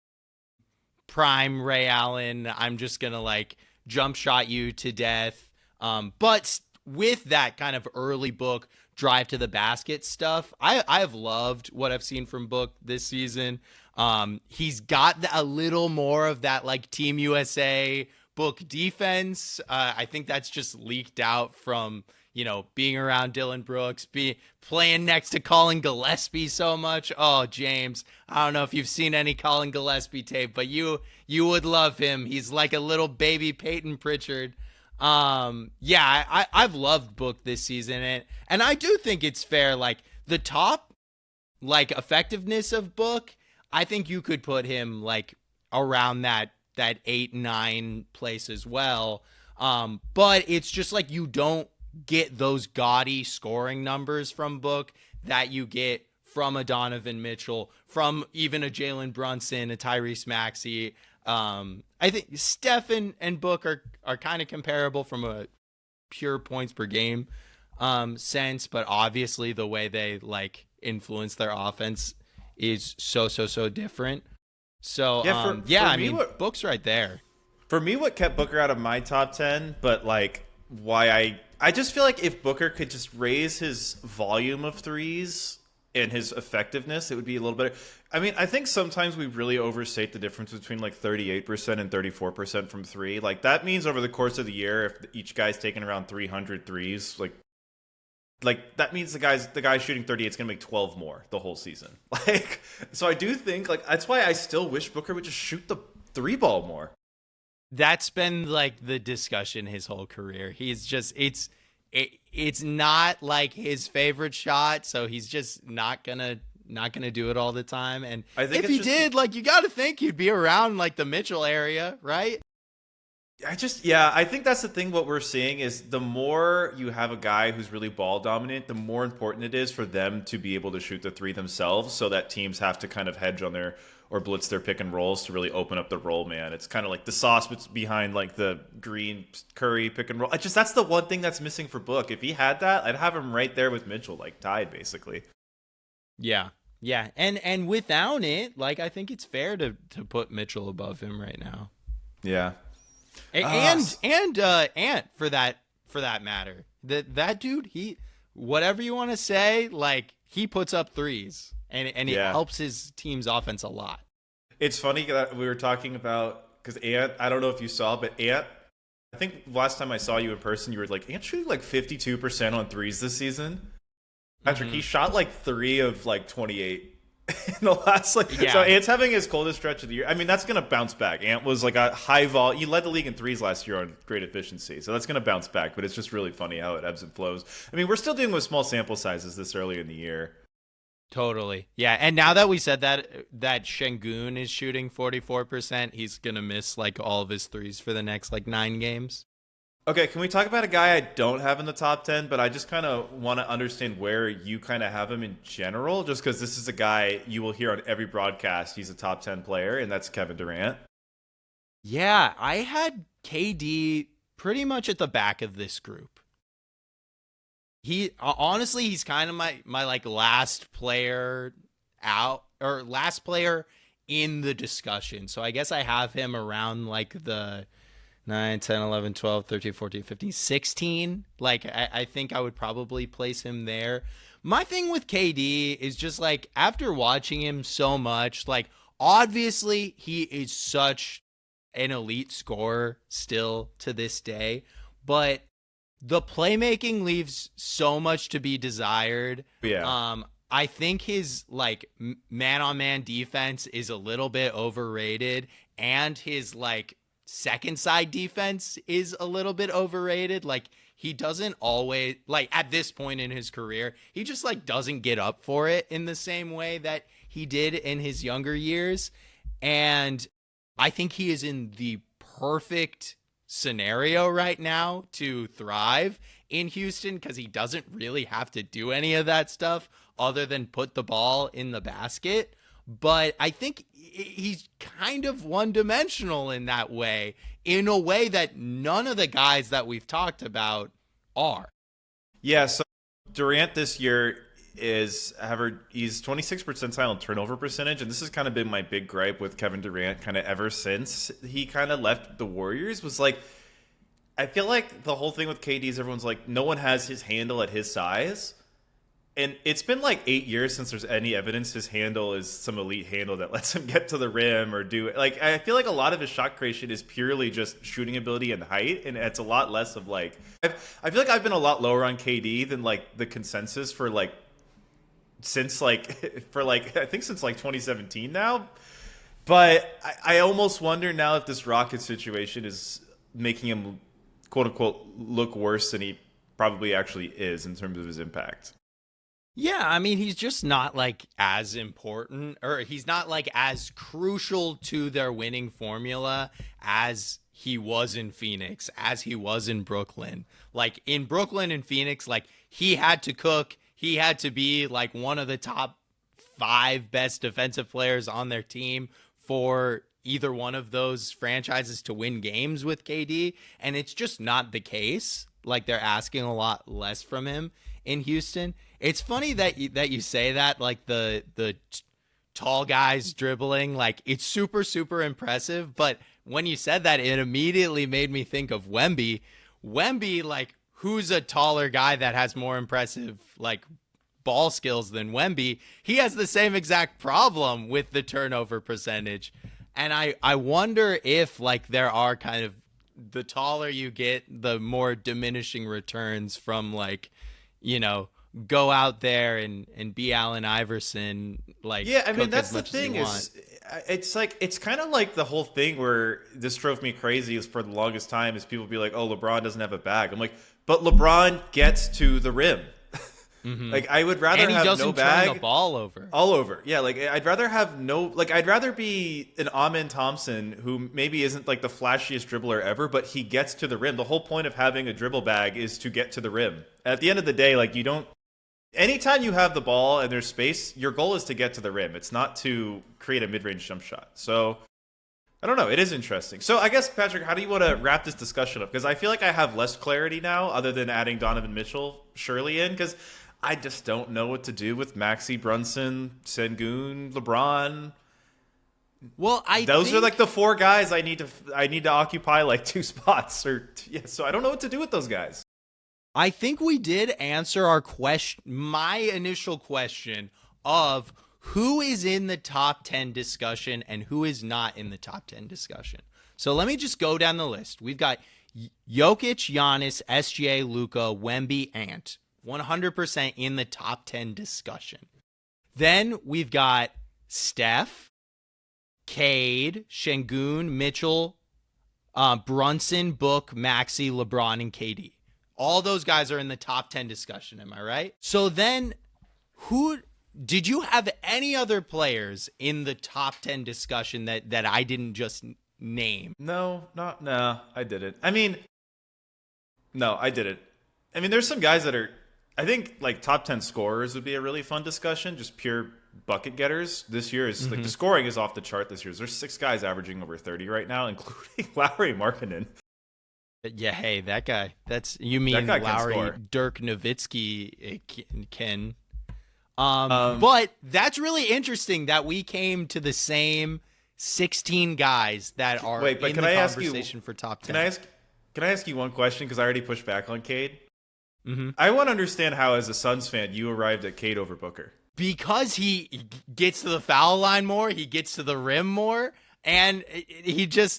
prime Ray Allen, I'm just going to, like, jump shot you to death. But with that kind of early Book drive to the basket stuff, I've loved what I've seen from Book this season. He's got a little more of that, like, Team USA Book defense. I think that's just leaked out from, you know, being around Dylan Brooks, playing next to Colin Gillespie so much. Oh, James, I don't know if you've seen any Colin Gillespie tape, but you would love him. He's like a little baby Peyton Pritchard. I've loved Book this season, and I do think it's fair. Like, the top, like, effectiveness of Book, I think you could put him, like, around that 8-9 place as well. But it's just like you don't get those gaudy scoring numbers from Book that you get from a Donovan Mitchell, from even a Jalen Brunson, a Tyrese Maxey. I think Steph and Book are kind of comparable from a pure points per game sense, but obviously the way they, like, influence their offense is so different. So Book's right there. For me, what kept Booker out of my top 10, but, like, why I just feel like if Booker could just raise his volume of threes and his effectiveness, it would be a little better. I mean, I think sometimes we really overstate the difference between, like, 38% and 34% from three. Like, that means over the course of the year, if each guy's taking around 300 threes, like that means the guy shooting 38 is going to make 12 more the whole season. Like, so I do think, like, that's why I still wish Booker would just shoot the three ball more. That's been, like, the discussion his whole career. He's just, it's not, like, his favorite shot, so he's just not gonna do it all the time. And I think if he did, like, you got to think he'd be around, like, the Mitchell area, right? I think that's the thing. What we're seeing is the more you have a guy who's really ball dominant, the more important it is for them to be able to shoot the three themselves, so that teams have to kind of hedge on or blitz their pick and rolls to really open up the roll man. It's kind of like the sauce behind, like, the Green Curry pick and roll. That's the one thing that's missing for Book. If he had that, I'd have him right there with Mitchell, like, tied basically. Yeah. And without it, like, I think it's fair to put Mitchell above him right now. Yeah. And Ant for that matter. That dude, he, whatever you want to say, like, he puts up threes and he helps his team's offense a lot. It's funny that we were talking about, because Ant, I don't know if you saw, but Ant, I think last time I saw you in person, you were like, Ant shooting like 52% on threes this season. Patrick, he shot like 3 of like 28 in the last, like, so Ant's having his coldest stretch of the year. I mean, that's going to bounce back. Ant was like a high vol. He led the league in threes last year on great efficiency. So that's going to bounce back, but it's just really funny how it ebbs and flows. I mean, we're still dealing with small sample sizes this early in the year. Totally. Yeah. And now that we said that Şengün is shooting 44%, he's going to miss, like, all of his threes for the next, like, 9 games. Okay, can we talk about a guy I don't have in the top 10, but I just kind of want to understand where you kind of have him in general, just because this is a guy you will hear on every broadcast. He's a top 10 player, and that's Kevin Durant. Yeah, I had KD pretty much at the back of this group. He honestly, he's kind of my like last player out, or last player in the discussion. So I guess I have him around, like, the 9, 10, 11, 12, 13, 14, 15, 16. Like, I think I would probably place him there. My thing with KD is just, like, after watching him so much, like, obviously he is such an elite scorer still to this day, but the playmaking leaves so much to be desired. Yeah. I think his, like, man-on-man defense is a little bit overrated, and his, like, second side defense is a little bit overrated. Like, he doesn't always, like, at this point in his career, he just, like, doesn't get up for it in the same way that he did in his younger years. And I think he is in the perfect scenario right now to thrive in Houston, because he doesn't really have to do any of that stuff other than put the ball in the basket. But I think he's kind of one-dimensional in that way, in a way that none of the guys that we've talked about are. Yeah, so Durant this year he's 26th percentile in turnover percentage, and this has kind of been my big gripe with Kevin Durant kind of ever since he kind of left the Warriors was like I feel like the whole thing with KD is everyone's like no one has his handle at his size. And it's been like 8 years since there's any evidence his handle is some elite handle that lets him get to the rim or do it. Like, I feel like a lot of his shot creation is purely just shooting ability and height. And it's a lot less of like, I feel like I've been a lot lower on KD than like the consensus for like, since like, for like, I think since like 2017 now. But I almost wonder now if this Rocket situation is making him quote unquote look worse than he probably actually is in terms of his impact. Yeah, I mean, he's just not like as important, or he's not like as crucial to their winning formula as he was in Phoenix, as he was in Brooklyn. Like in Brooklyn and Phoenix, like he had to cook, he had to be like one of the top 5 best defensive players on their team for either one of those franchises to win games with KD, and it's just not the case. Like they're asking a lot less from him in Houston. It's funny that you say that, like the tall guys dribbling, like it's super, super impressive. But when you said that, it immediately made me think of Wemby. Wemby, like, who's a taller guy that has more impressive, like, ball skills than Wemby? He has the same exact problem with the turnover percentage. And I wonder if, like, there are kind of, the taller you get, the more diminishing returns from, like, you know, go out there and be Allen Iverson. Like, yeah, I mean, that's the thing is, it's like, it's kind of like the whole thing where this drove me crazy is for the longest time is people be like, oh, LeBron doesn't have a bag. I'm like, but LeBron gets to the rim. Mm-hmm. Like, I would rather have no bag. Turn the ball over. All over. Yeah, like, I'd rather have no... Like, I'd rather be an Amen Thompson who maybe isn't, like, the flashiest dribbler ever, but he gets to the rim. The whole point of having a dribble bag is to get to the rim. At the end of the day, like, you don't... Anytime you have the ball and there's space, your goal is to get to the rim. It's not to create a mid-range jump shot. So... I don't know. It is interesting. So I guess, Patrick, how do you want to wrap this discussion up? Because I feel like I have less clarity now other than adding Donovan Mitchell surely in, because I just don't know what to do with Maxey, Brunson, Sengun, LeBron. Well, those are like the 4 guys I need to occupy like 2 spots so I don't know what to do with those guys. I think we did answer our question, my initial question of who is in the top 10 discussion and who is not in the top 10 discussion. So let me just go down the list. We've got Jokic, Giannis, SGA, Luka, Wemby, Ant. 100% in the top 10 discussion. Then we've got Steph, Cade, Şengün, Mitchell, Brunson, Book, Maxey, LeBron, and KD. All those guys are in the top 10 discussion. Am I right? So then who did you have any other players in the top 10 discussion that I didn't just name? No, I didn't. I mean, no, I didn't. I mean, there's some guys that are, I think, like, top 10 scorers would be a really fun discussion, just pure bucket getters. This year is, like, the scoring is off the chart this year. There's 6 guys averaging over 30 right now, including Lauri Markkanen. Yeah, hey, that guy. You mean Lauri, Dirk Nowitzki can. But that's really interesting that we came to the same 16 guys that are in the conversation for top 10. Can I ask you one question? Because I already pushed back on Cade. Mm-hmm. I want to understand how, as a Suns fan, you arrived at Cade over Booker. Because he gets to the foul line more, he gets to the rim more, and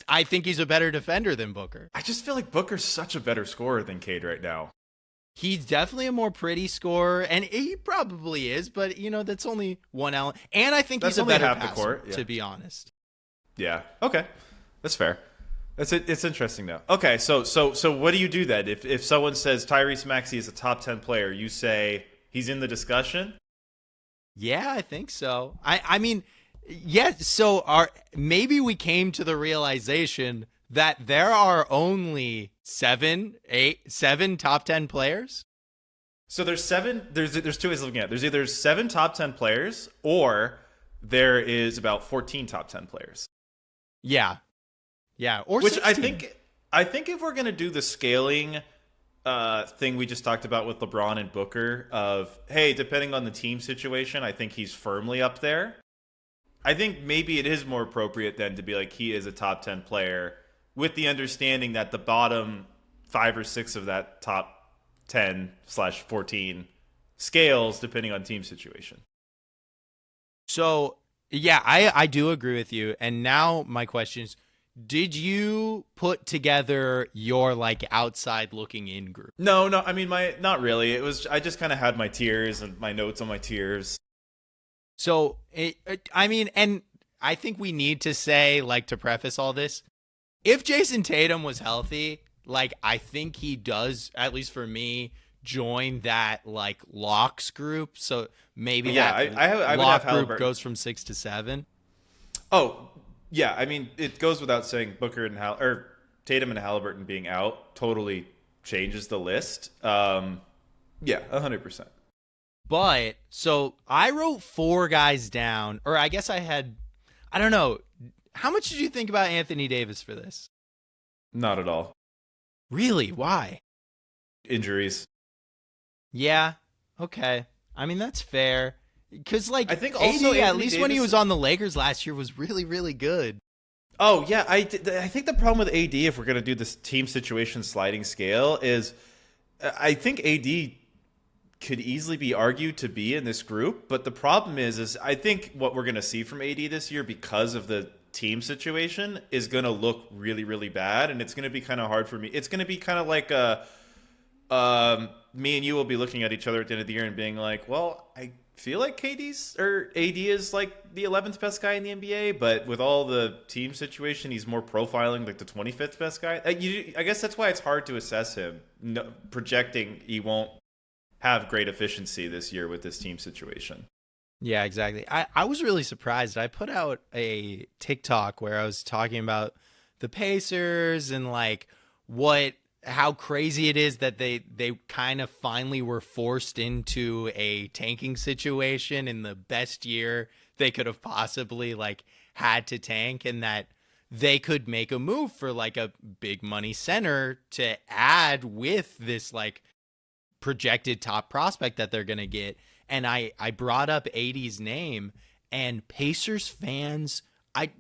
I think he's a better defender than Booker. I just feel like Booker's such a better scorer than Cade right now. He's definitely a more pretty scorer, and he probably is, but, that's only one element. And I think he's a better passer, to be honest. Yeah. Okay. That's fair. It's interesting now. Okay, so what do you do then? If someone says Tyrese Maxey is a top 10 player, you say he's in the discussion? Yeah, I think so. I mean, yeah, so maybe we came to the realization that there are only 7 top 10 players. So there's 7. There's 2 ways of looking at it. There's either 7 top 10 players, or there is about 14 top 10 players. Yeah, or which 16. I think if we're gonna do the scaling thing we just talked about with LeBron and Booker of, hey, depending on the team situation, I think he's firmly up there. I think maybe it is more appropriate then to be like he is a top 10 player with the understanding that the bottom 5 or 6 of that top 10/14 scales depending on team situation. So, yeah, I do agree with you. And now my question is, did you put together your like outside looking in group? No, I mean not really. It was I just kind of had my tiers and my notes on my tiers. So, I mean, and I think we need to say, like, to preface all this, if Jason Tatum was healthy, like, I think he does, at least for me, join that, like, locks group. So maybe I would lock have group goes from 6 to 7. Oh, yeah. I mean, it goes without saying Booker and Tatum and Halliburton being out totally changes the list. Yeah, 100%. But, so I wrote 4 guys down, or I guess I don't know. How much did you think about Anthony Davis for this? Not at all. Really? Why? Injuries. Yeah. Okay. I mean, that's fair. Because, like, I think also AD, at least when he Davis, was on the Lakers last year, was really, really good. Oh, yeah. I think the problem with AD, if we're going to do this team situation sliding scale, is I think AD could easily be argued to be in this group. But the problem is I think what we're going to see from AD this year because of the team situation is going to look really, really bad. And it's going to be kind of hard for me. It's going to be kind of like me and you will be looking at each other at the end of the year and being like, well, I feel like AD is like the 11th best guy in the NBA, but with all the team situation, he's more profiling like the 25th best guy. I guess that's why it's hard to assess him. Projecting he won't have great efficiency this year with this team situation. Yeah, exactly. I was really surprised. I put out a TikTok where I was talking about the Pacers and like how crazy it is that they kind of finally were forced into a tanking situation in the best year they could have possibly like had to tank, and that they could make a move for like a big money center to add with this like projected top prospect that they're going to get. And I brought up AD's name, and Pacers fans, I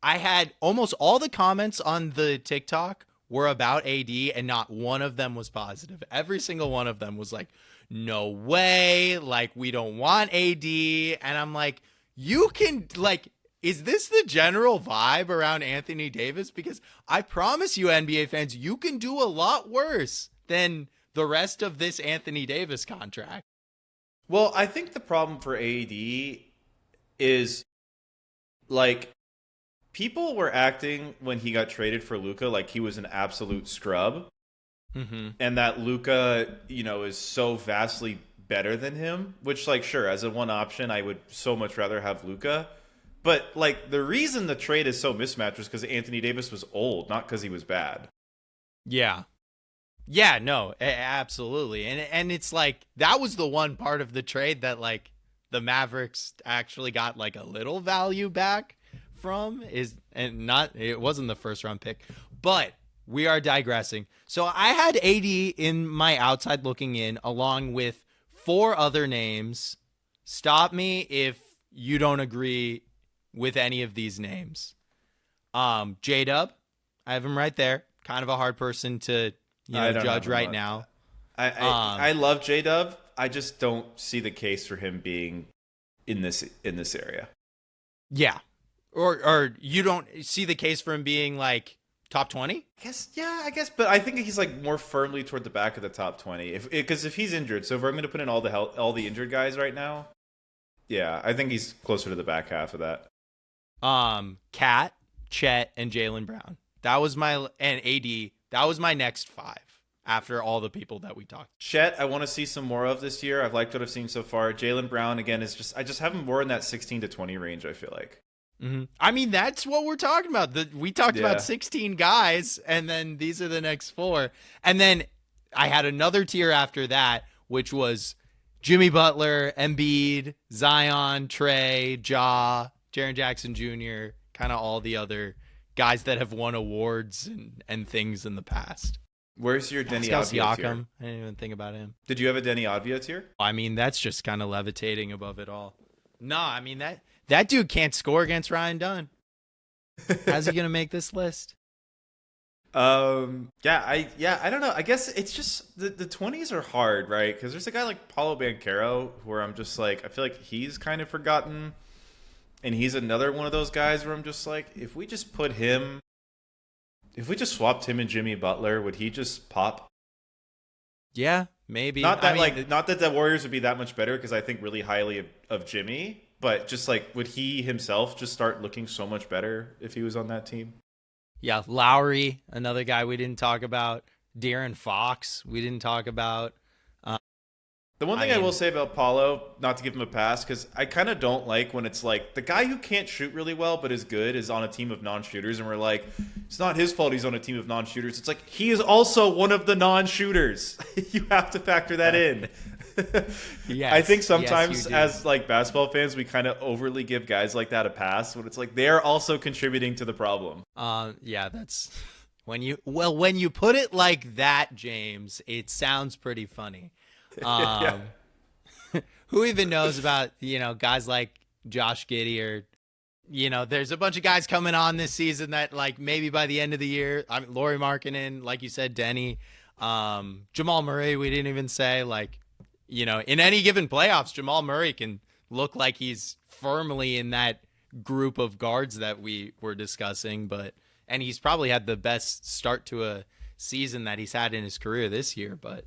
had almost all the comments on the TikTok were about AD, and not one of them was positive. Every single one of them was like, no way, like, we don't want AD. And I'm like, you can, like, is this the general vibe around Anthony Davis? Because I promise you, NBA fans, you can do a lot worse than the rest of this Anthony Davis contract. Well, I think the problem for AD is, like, people were acting when he got traded for Luka like he was an absolute scrub. Mm-hmm. And that Luka, is so vastly better than him, which, like, sure, as a one option, I would so much rather have Luka. But, like, the reason the trade is so mismatched was because Anthony Davis was old, not because he was bad. Yeah. Yeah, no, absolutely. And it's like, that was the one part of the trade that like the Mavericks actually got like a little value back from, it wasn't the first round pick, but we are digressing. So I had AD in my outside looking in along with 4 other names. Stop me if you don't agree with any of these names. J-Dub, I have him right there. Kind of a hard person to judge right now. I love J-Dub. I just don't see the case for him being in this area. Yeah. Or you don't see the case for him being like top 20? I guess, but I think he's like more firmly toward the back of the top 20. Because if he's injured, so if I'm going to put in all the injured guys right now, yeah, I think he's closer to the back half of that. Cat, Chet, and Jaylen Brown. And AD. That was my next 5 after all the people that we talked. Chet, I want to see some more of this year. I've liked what I've seen so far. Jaylen Brown, again, I just have him more in that 16 to 20 range, I feel like. Mm-hmm. I mean, that's what we're talking about. We talked about 16 guys, and then these are the next 4. And then I had another tier after that, which was Jimmy Butler, Embiid, Zion, Trey, Ja, Jaren Jackson Jr., kind of all the other guys that have won awards and things in the past. Where's your Denny Pascal Avdia tier? Siakam. I didn't even think about him. Did you have a Denny Avdia tier? I mean, that's just kind of levitating above it all. No, I mean that dude can't score against Ryan Dunn. How's he gonna make this list? I don't know. I guess it's just the 20s are hard, right? Because there's a guy like Paulo Banchero where I'm just like, I feel like he's kind of forgotten, and he's another one of those guys where I'm just like, if we just swapped him and Jimmy Butler, would he just pop? Yeah, maybe. Not that the Warriors would be that much better, because I think really highly of Jimmy, but just like, would he himself just start looking so much better if he was on that team? Yeah, Lowry, another guy we didn't talk about. De'Aaron Fox, we didn't talk about. The one thing I will say about Paulo, not to give him a pass, because I kind of don't like when it's like the guy who can't shoot really well but is good is on a team of non-shooters, and we're like, it's not his fault he's on a team of non-shooters. It's like, he is also one of the non-shooters. You have to factor that in. Yes, I think sometimes yes, as like basketball fans, we kind of overly give guys like that a pass when it's like they're also contributing to the problem. Yeah, that's when you put it like that, James, it sounds pretty funny. Yeah. Who even knows about, guys like Josh Giddey, or, there's a bunch of guys coming on this season that, like, maybe by the end of the year, Lauri Markkanen, like you said, Denny, Jamal Murray, we didn't even say, like, in any given playoffs, Jamal Murray can look like he's firmly in that group of guards that we were discussing, and he's probably had the best start to a season that he's had in his career this year, but.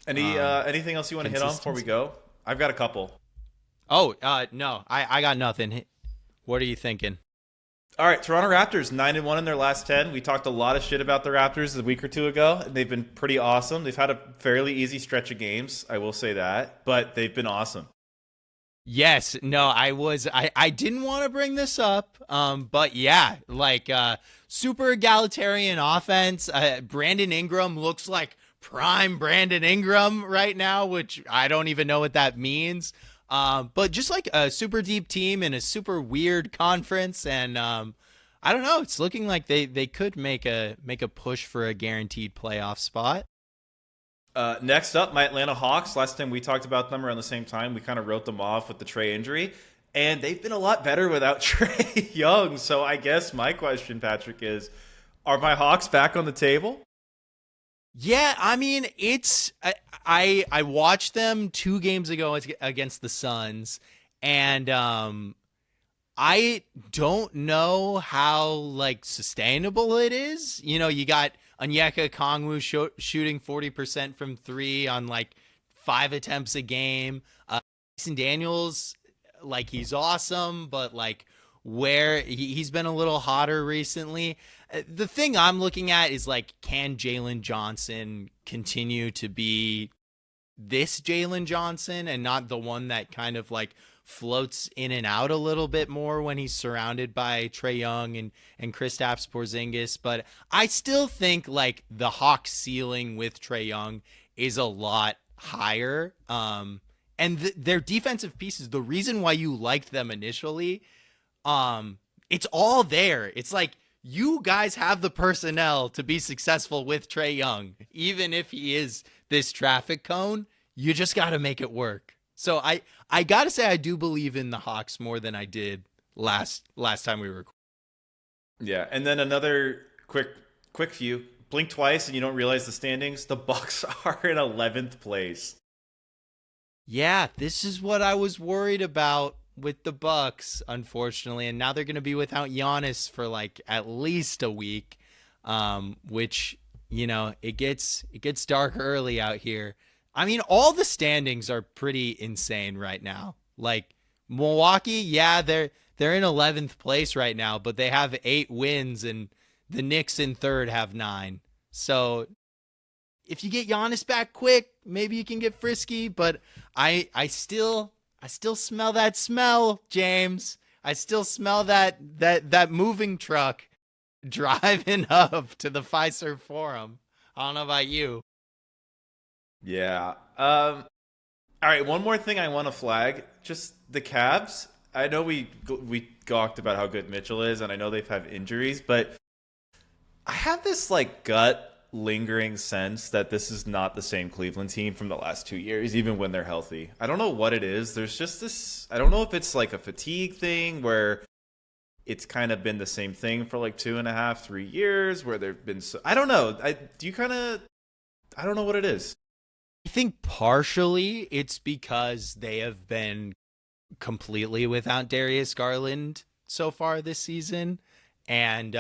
Anything else you want to hit on before we go? I've got a couple. Oh, no, I got nothing. What are you thinking? All right, Toronto Raptors 9-1 in their last 10. We talked a lot of shit about the Raptors a week or two ago, and they've been pretty awesome. They've had a fairly easy stretch of games, I will say that, but they've been awesome. Yes, no, I didn't want to bring this up, but yeah, like super egalitarian offense. Brandon Ingram looks like prime Brandon Ingram right now, which I don't even know what that means. But just like a super deep team in a super weird conference, and I don't know, it's looking like they could make a push for a guaranteed playoff spot. Next up, my Atlanta Hawks. Last time we talked about them around the same time, we kind of wrote them off with the Trae injury, and they've been a lot better without Trae Young. So I guess my question, Patrick, is, are my Hawks back on the table? Yeah, I mean, I watched them 2 games ago against the Suns, and I don't know how, like, sustainable it is. You got Onyeka Okongwu shooting 40% from 3 on, like, 5 attempts a game. Jason Daniels, like, he's awesome, but, like, where he's been a little hotter recently. The thing I'm looking at is, like, can Jalen Johnson continue to be this Jalen Johnson and not the one that kind of, like, floats in and out a little bit more when he's surrounded by Trae Young and Kristaps Porzingis. But I still think, like, the Hawks ceiling with Trae Young is a lot higher. And their defensive pieces, the reason why you liked them initially, it's all there. It's like, you guys have the personnel to be successful with Trae Young. Even if he is this traffic cone, you just got to make it work. So I got to say, I do believe in the Hawks more than I did last time we recorded. Yeah, and then another quick few. Blink twice and you don't realize the standings. The Bucks are in 11th place. Yeah, this is what I was worried about with the Bucks, unfortunately, and now they're going to be without Giannis for, like, at least a week, which, it gets dark early out here. I mean, all the standings are pretty insane right now. Like, Milwaukee, yeah, they're in 11th place right now, but they have 8 wins, and the Knicks in 3rd have 9. So if you get Giannis back quick, maybe you can get frisky, but I still smell that smell, James. I still smell that moving truck driving up to the Fiserv Forum. I don't know about you. Yeah. All right, one more thing I want to flag. Just the Cavs. I know we gawked about how good Mitchell is, and I know they've had injuries, but I have this, like, gut lingering sense that this is not the same Cleveland team from the last 2 years, even when they're healthy. I don't know what it is. There's just this, I don't know if it's like a fatigue thing where it's kind of been the same thing for like 2.5, 3 years where they've been so, I don't know. I don't know what it is. I think partially it's because they have been completely without Darius Garland so far this season. And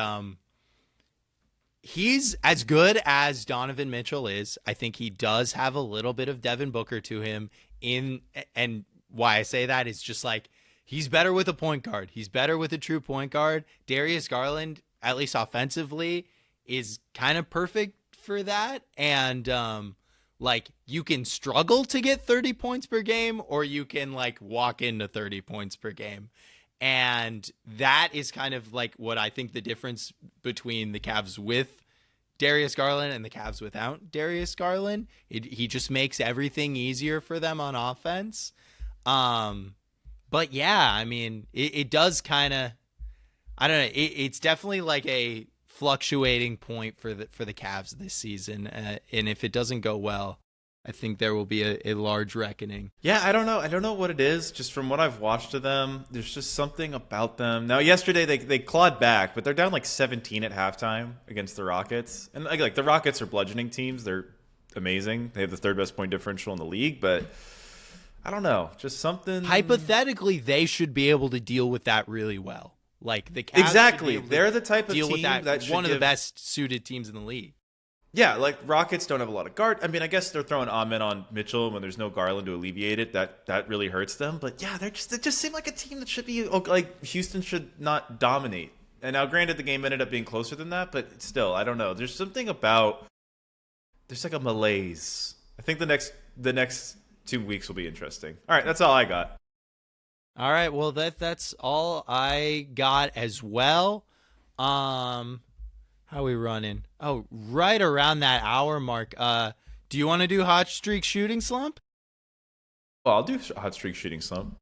he's as good as Donovan Mitchell is. I think he does have a little bit of Devin Booker to him and why I say that is just like, he's better with a point guard. He's better with a true point guard. Darius Garland, at least offensively, is kind of perfect for that. And like, you can struggle to get 30 points per game, or you can like walk into 30 points per game. And that is kind of like what I think the difference between the Cavs with Darius Garland and the Cavs without Darius Garland. He just makes everything easier for them on offense. But yeah, I mean, it does kind of, I don't know. It's definitely like a fluctuating point for the Cavs this season. And if it doesn't go well, I think there will be a large reckoning. Yeah, I don't know. I don't know what it is. Just from what I've watched of them, there's just something about them. Now, yesterday they clawed back, but they're down like 17 at halftime against the Rockets. And like the Rockets are bludgeoning teams. They're amazing. They have the third best point differential in the league, but I don't know. Just something. Hypothetically, they should be able to deal with that really well. Like the Cavs exactly. They're the type of team that should one of the best suited teams in the league. Yeah, like Rockets don't have a lot of guard. I mean, I guess they're throwing Ahmed on Mitchell when there's no Garland to alleviate it. That really hurts them. But yeah, they just seem like a team that should be like Houston should not dominate. And now, granted, the game ended up being closer than that, but still, I don't know. There's something about there's like a malaise. I think the next 2 weeks will be interesting. All right, that's all I got. All right, well that's all I got as well. How are we running? Oh, right around that hour mark. Do you want to do hot streak shooting slump? Well, I'll do hot streak shooting slump.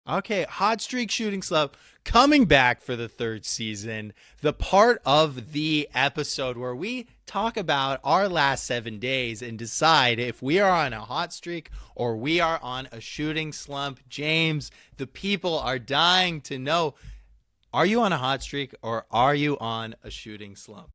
Okay, hot streak shooting slump coming back for the third season. The part of the episode where we talk about our last 7 days and decide if we are on a hot streak or we are on a shooting slump. James, the people are dying to know. Are you on a hot streak or are you on a shooting slump?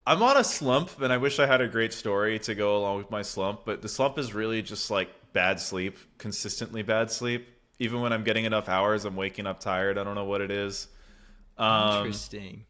I'm on a slump, and I wish I had a great story to go along with my slump, but the slump is really just like bad sleep, consistently bad sleep. Even when I'm getting enough hours, I'm waking up tired. I don't know what it is. Interesting.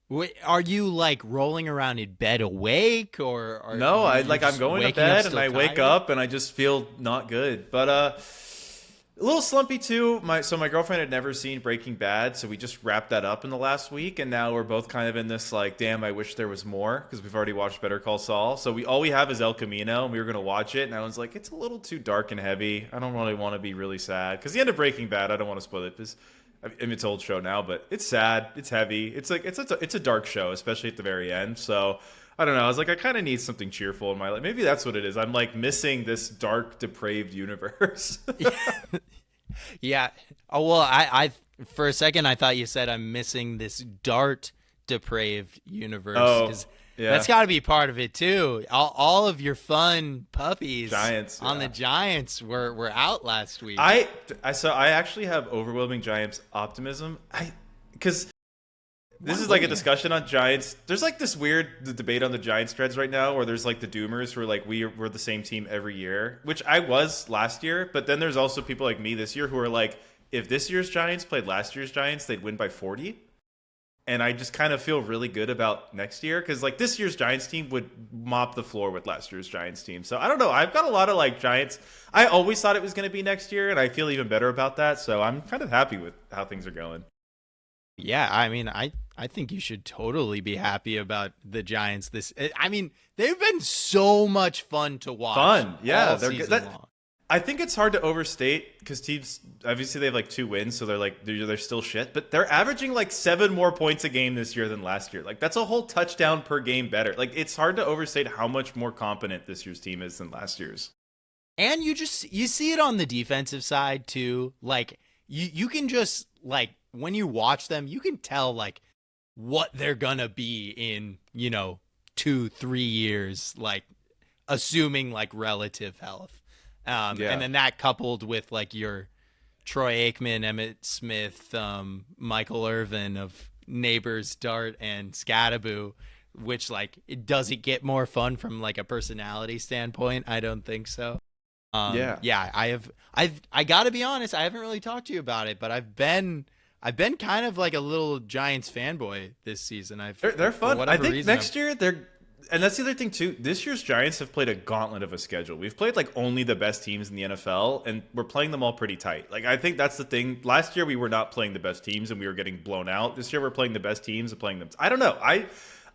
Wait, are you like rolling around in bed awake, or no? I'm going to bed and I wake up and I just feel not good. But a little slumpy too. My girlfriend had never seen Breaking Bad, so we just wrapped that up in the last week, and now we're both kind of in this like, damn, I wish there was more, because we've already watched Better Call Saul. So all we have is El Camino, and we were gonna watch it, and I was like, it's a little too dark and heavy. I don't really want to be really sad, because the end of Breaking Bad, I don't want to spoil it, because I mean, it's an old show now, but it's sad, it's heavy, it's like it's a dark show, especially at the very end. So I don't know. I was like, I kind of need something cheerful in my life. Maybe that's what it is. I'm like missing this dark, depraved universe. Yeah. Oh, well, I for a second I thought you said I'm missing this dart depraved universe. Oh, yeah. That's got to be part of it too. All of your fun puppies Giants, on the Giants were out last week. I actually have overwhelming Giants optimism. Because this is like a discussion on Giants. There's like this weird debate on the Giants threads right now where there's like the doomers who are like, we're the same team every year, which I was last year. But then there's also people like me this year who are like, if this year's Giants played last year's Giants, they'd win by 40. And I just kind of feel really good about next year because like this year's Giants team would mop the floor with last year's Giants team. So I don't know. I've got a lot of like Giants. I always thought it was going to be next year, and I feel even better about that. So I'm kind of happy with how things are going. Yeah, I mean, I think you should totally be happy about the Giants. I mean, they've been so much fun to watch. Yeah, they're good. I think it's hard to overstate because teams obviously they have like 2 wins, so they're still shit. But they're averaging like 7 more points a game this year than last year. Like that's a whole touchdown per game better. Like it's hard to overstate how much more competent this year's team is than last year's. And you see it on the defensive side too. Like you can just like. When you watch them, you can tell like what they're gonna be in, 2-3 years, like assuming like relative health. And then that coupled with like your Troy Aikman, Emmett Smith, Michael Irvin of Neighbors, Dart, and Scattaboo, which like does it get more fun from like a personality standpoint? I don't think so. I gotta be honest, I haven't really talked to you about it, but I've been kind of like a little Giants fanboy this season. They're fun. I think next year and that's the other thing too. This year's Giants have played a gauntlet of a schedule. We've played like only the best teams in the NFL, and we're playing them all pretty tight. Like I think that's the thing. Last year we were not playing the best teams and we were getting blown out. This year we're playing the best teams and playing them. I don't know.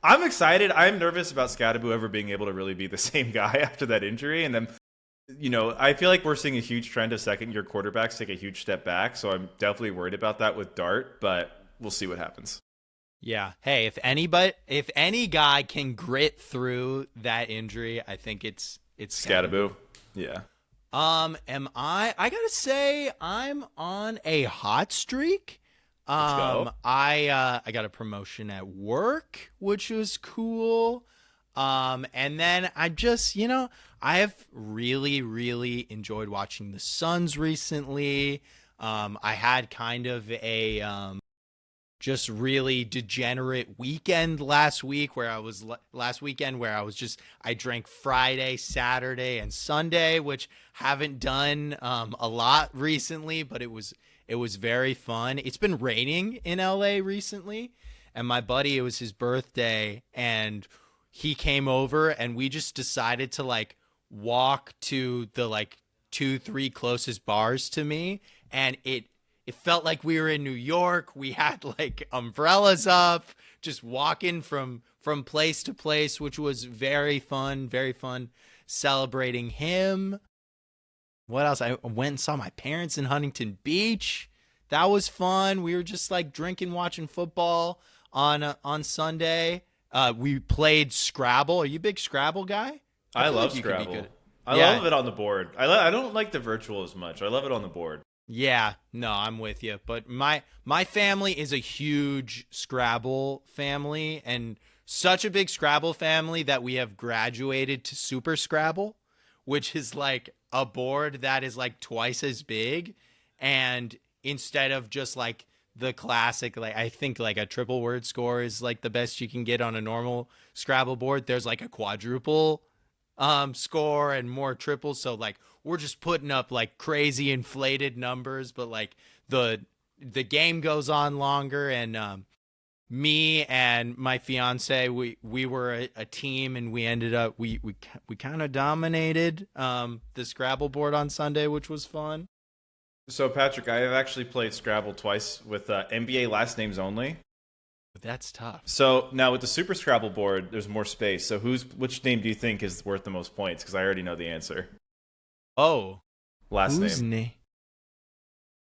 I'm excited. I'm nervous about Scattaboo ever being able to really be the same guy after that injury, and then. I feel like we're seeing a huge trend of second-year quarterbacks take a huge step back, so I'm definitely worried about that with Dart, but we'll see what happens. Yeah. Hey, if any guy can grit through that injury, I think it's Scattaboo. Yeah. I gotta say I'm on a hot streak. Let's go. I got a promotion at work, which was cool. And then I just, I have really, really enjoyed watching the Suns recently. I had kind of a just really degenerate weekend last weekend where I was I drank Friday, Saturday, and Sunday, which haven't done a lot recently, but it was very fun. It's been raining in LA recently, and my buddy, it was his birthday, and he came over and we just decided to like walk to the like 2-3 closest bars to me, and it felt like we were in New York. We had like umbrellas up, just walking from place to place, which was very fun celebrating him. What else? I went and saw my parents in Huntington Beach. That was fun. We were just like drinking, watching football on Sunday. We played Scrabble. Are you a big Scrabble guy? I love Scrabble. I love it on the board. I don't like the virtual as much. I love it on the board. Yeah, no, I'm with you. But my family is a huge Scrabble family, and such a big Scrabble family that we have graduated to Super Scrabble, which is like a board that is like twice as big, and instead of just like the classic, like I think like a triple word score is like the best you can get on a normal Scrabble board, there's like a quadruple score and more triples. So like we're just putting up like crazy inflated numbers, but like the game goes on longer. And me and my fiance, we were a team, and we ended up we kind of dominated the Scrabble board on Sunday, which was fun. So Patrick, I have actually played Scrabble twice with NBA last names only. That's tough. So now with the Super Scrabble board, there's more space. So which name do you think is worth the most points? Because I already know the answer. Oh, last name.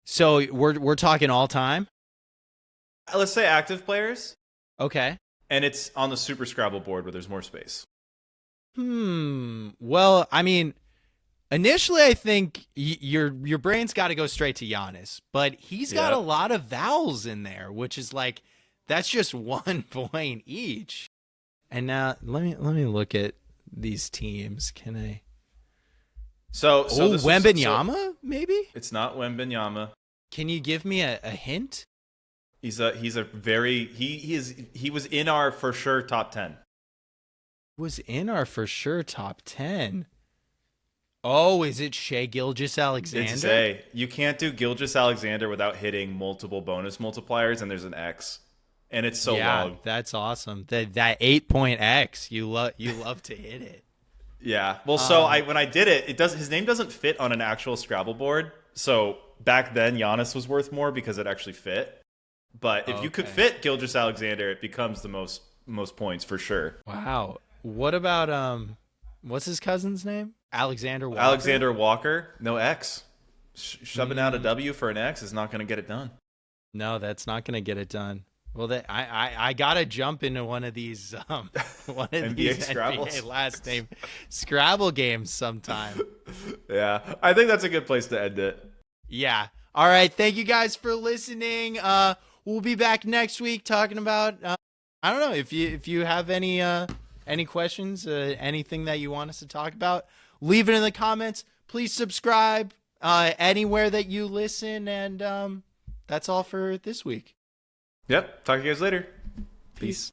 So we're talking all time. Let's say active players. Okay. And it's on the Super Scrabble board where there's more space. Well, I mean, initially I think your brain's got to go straight to Giannis, but he's got a lot of vowels in there, which is like that's just 1 point each. And now let me look at these teams. Can I? So Wembanyama, maybe? It's not Wembanyama. Can you give me a hint? He was in our for sure top 10. Was in our for sure top 10. Oh, is it Shai Gilgeous-Alexander? You can't do Gilgeous-Alexander without hitting multiple bonus multipliers, and there's an X. And it's so long. Yeah, that's awesome. That 8-point X, you love to hit it. Yeah. Well, so when I did it, his name doesn't fit on an actual Scrabble board. So back then, Giannis was worth more because it actually fit. But if you could fit Gilgeous-Alexander, it becomes the most points for sure. Wow. What about what's his cousin's name? Alexander Walker. Alexander Walker. No X. Shoving out a W for an X is not going to get it done. No, that's not going to get it done. Well, I gotta jump into one of these NBA last name Scrabble games sometime. Yeah, I think that's a good place to end it. Yeah. All right. Thank you guys for listening. We'll be back next week talking about I don't know if you have any any questions, anything that you want us to talk about, leave it in the comments. Please subscribe anywhere that you listen. And that's all for this week. Yep. Talk to you guys later. Peace.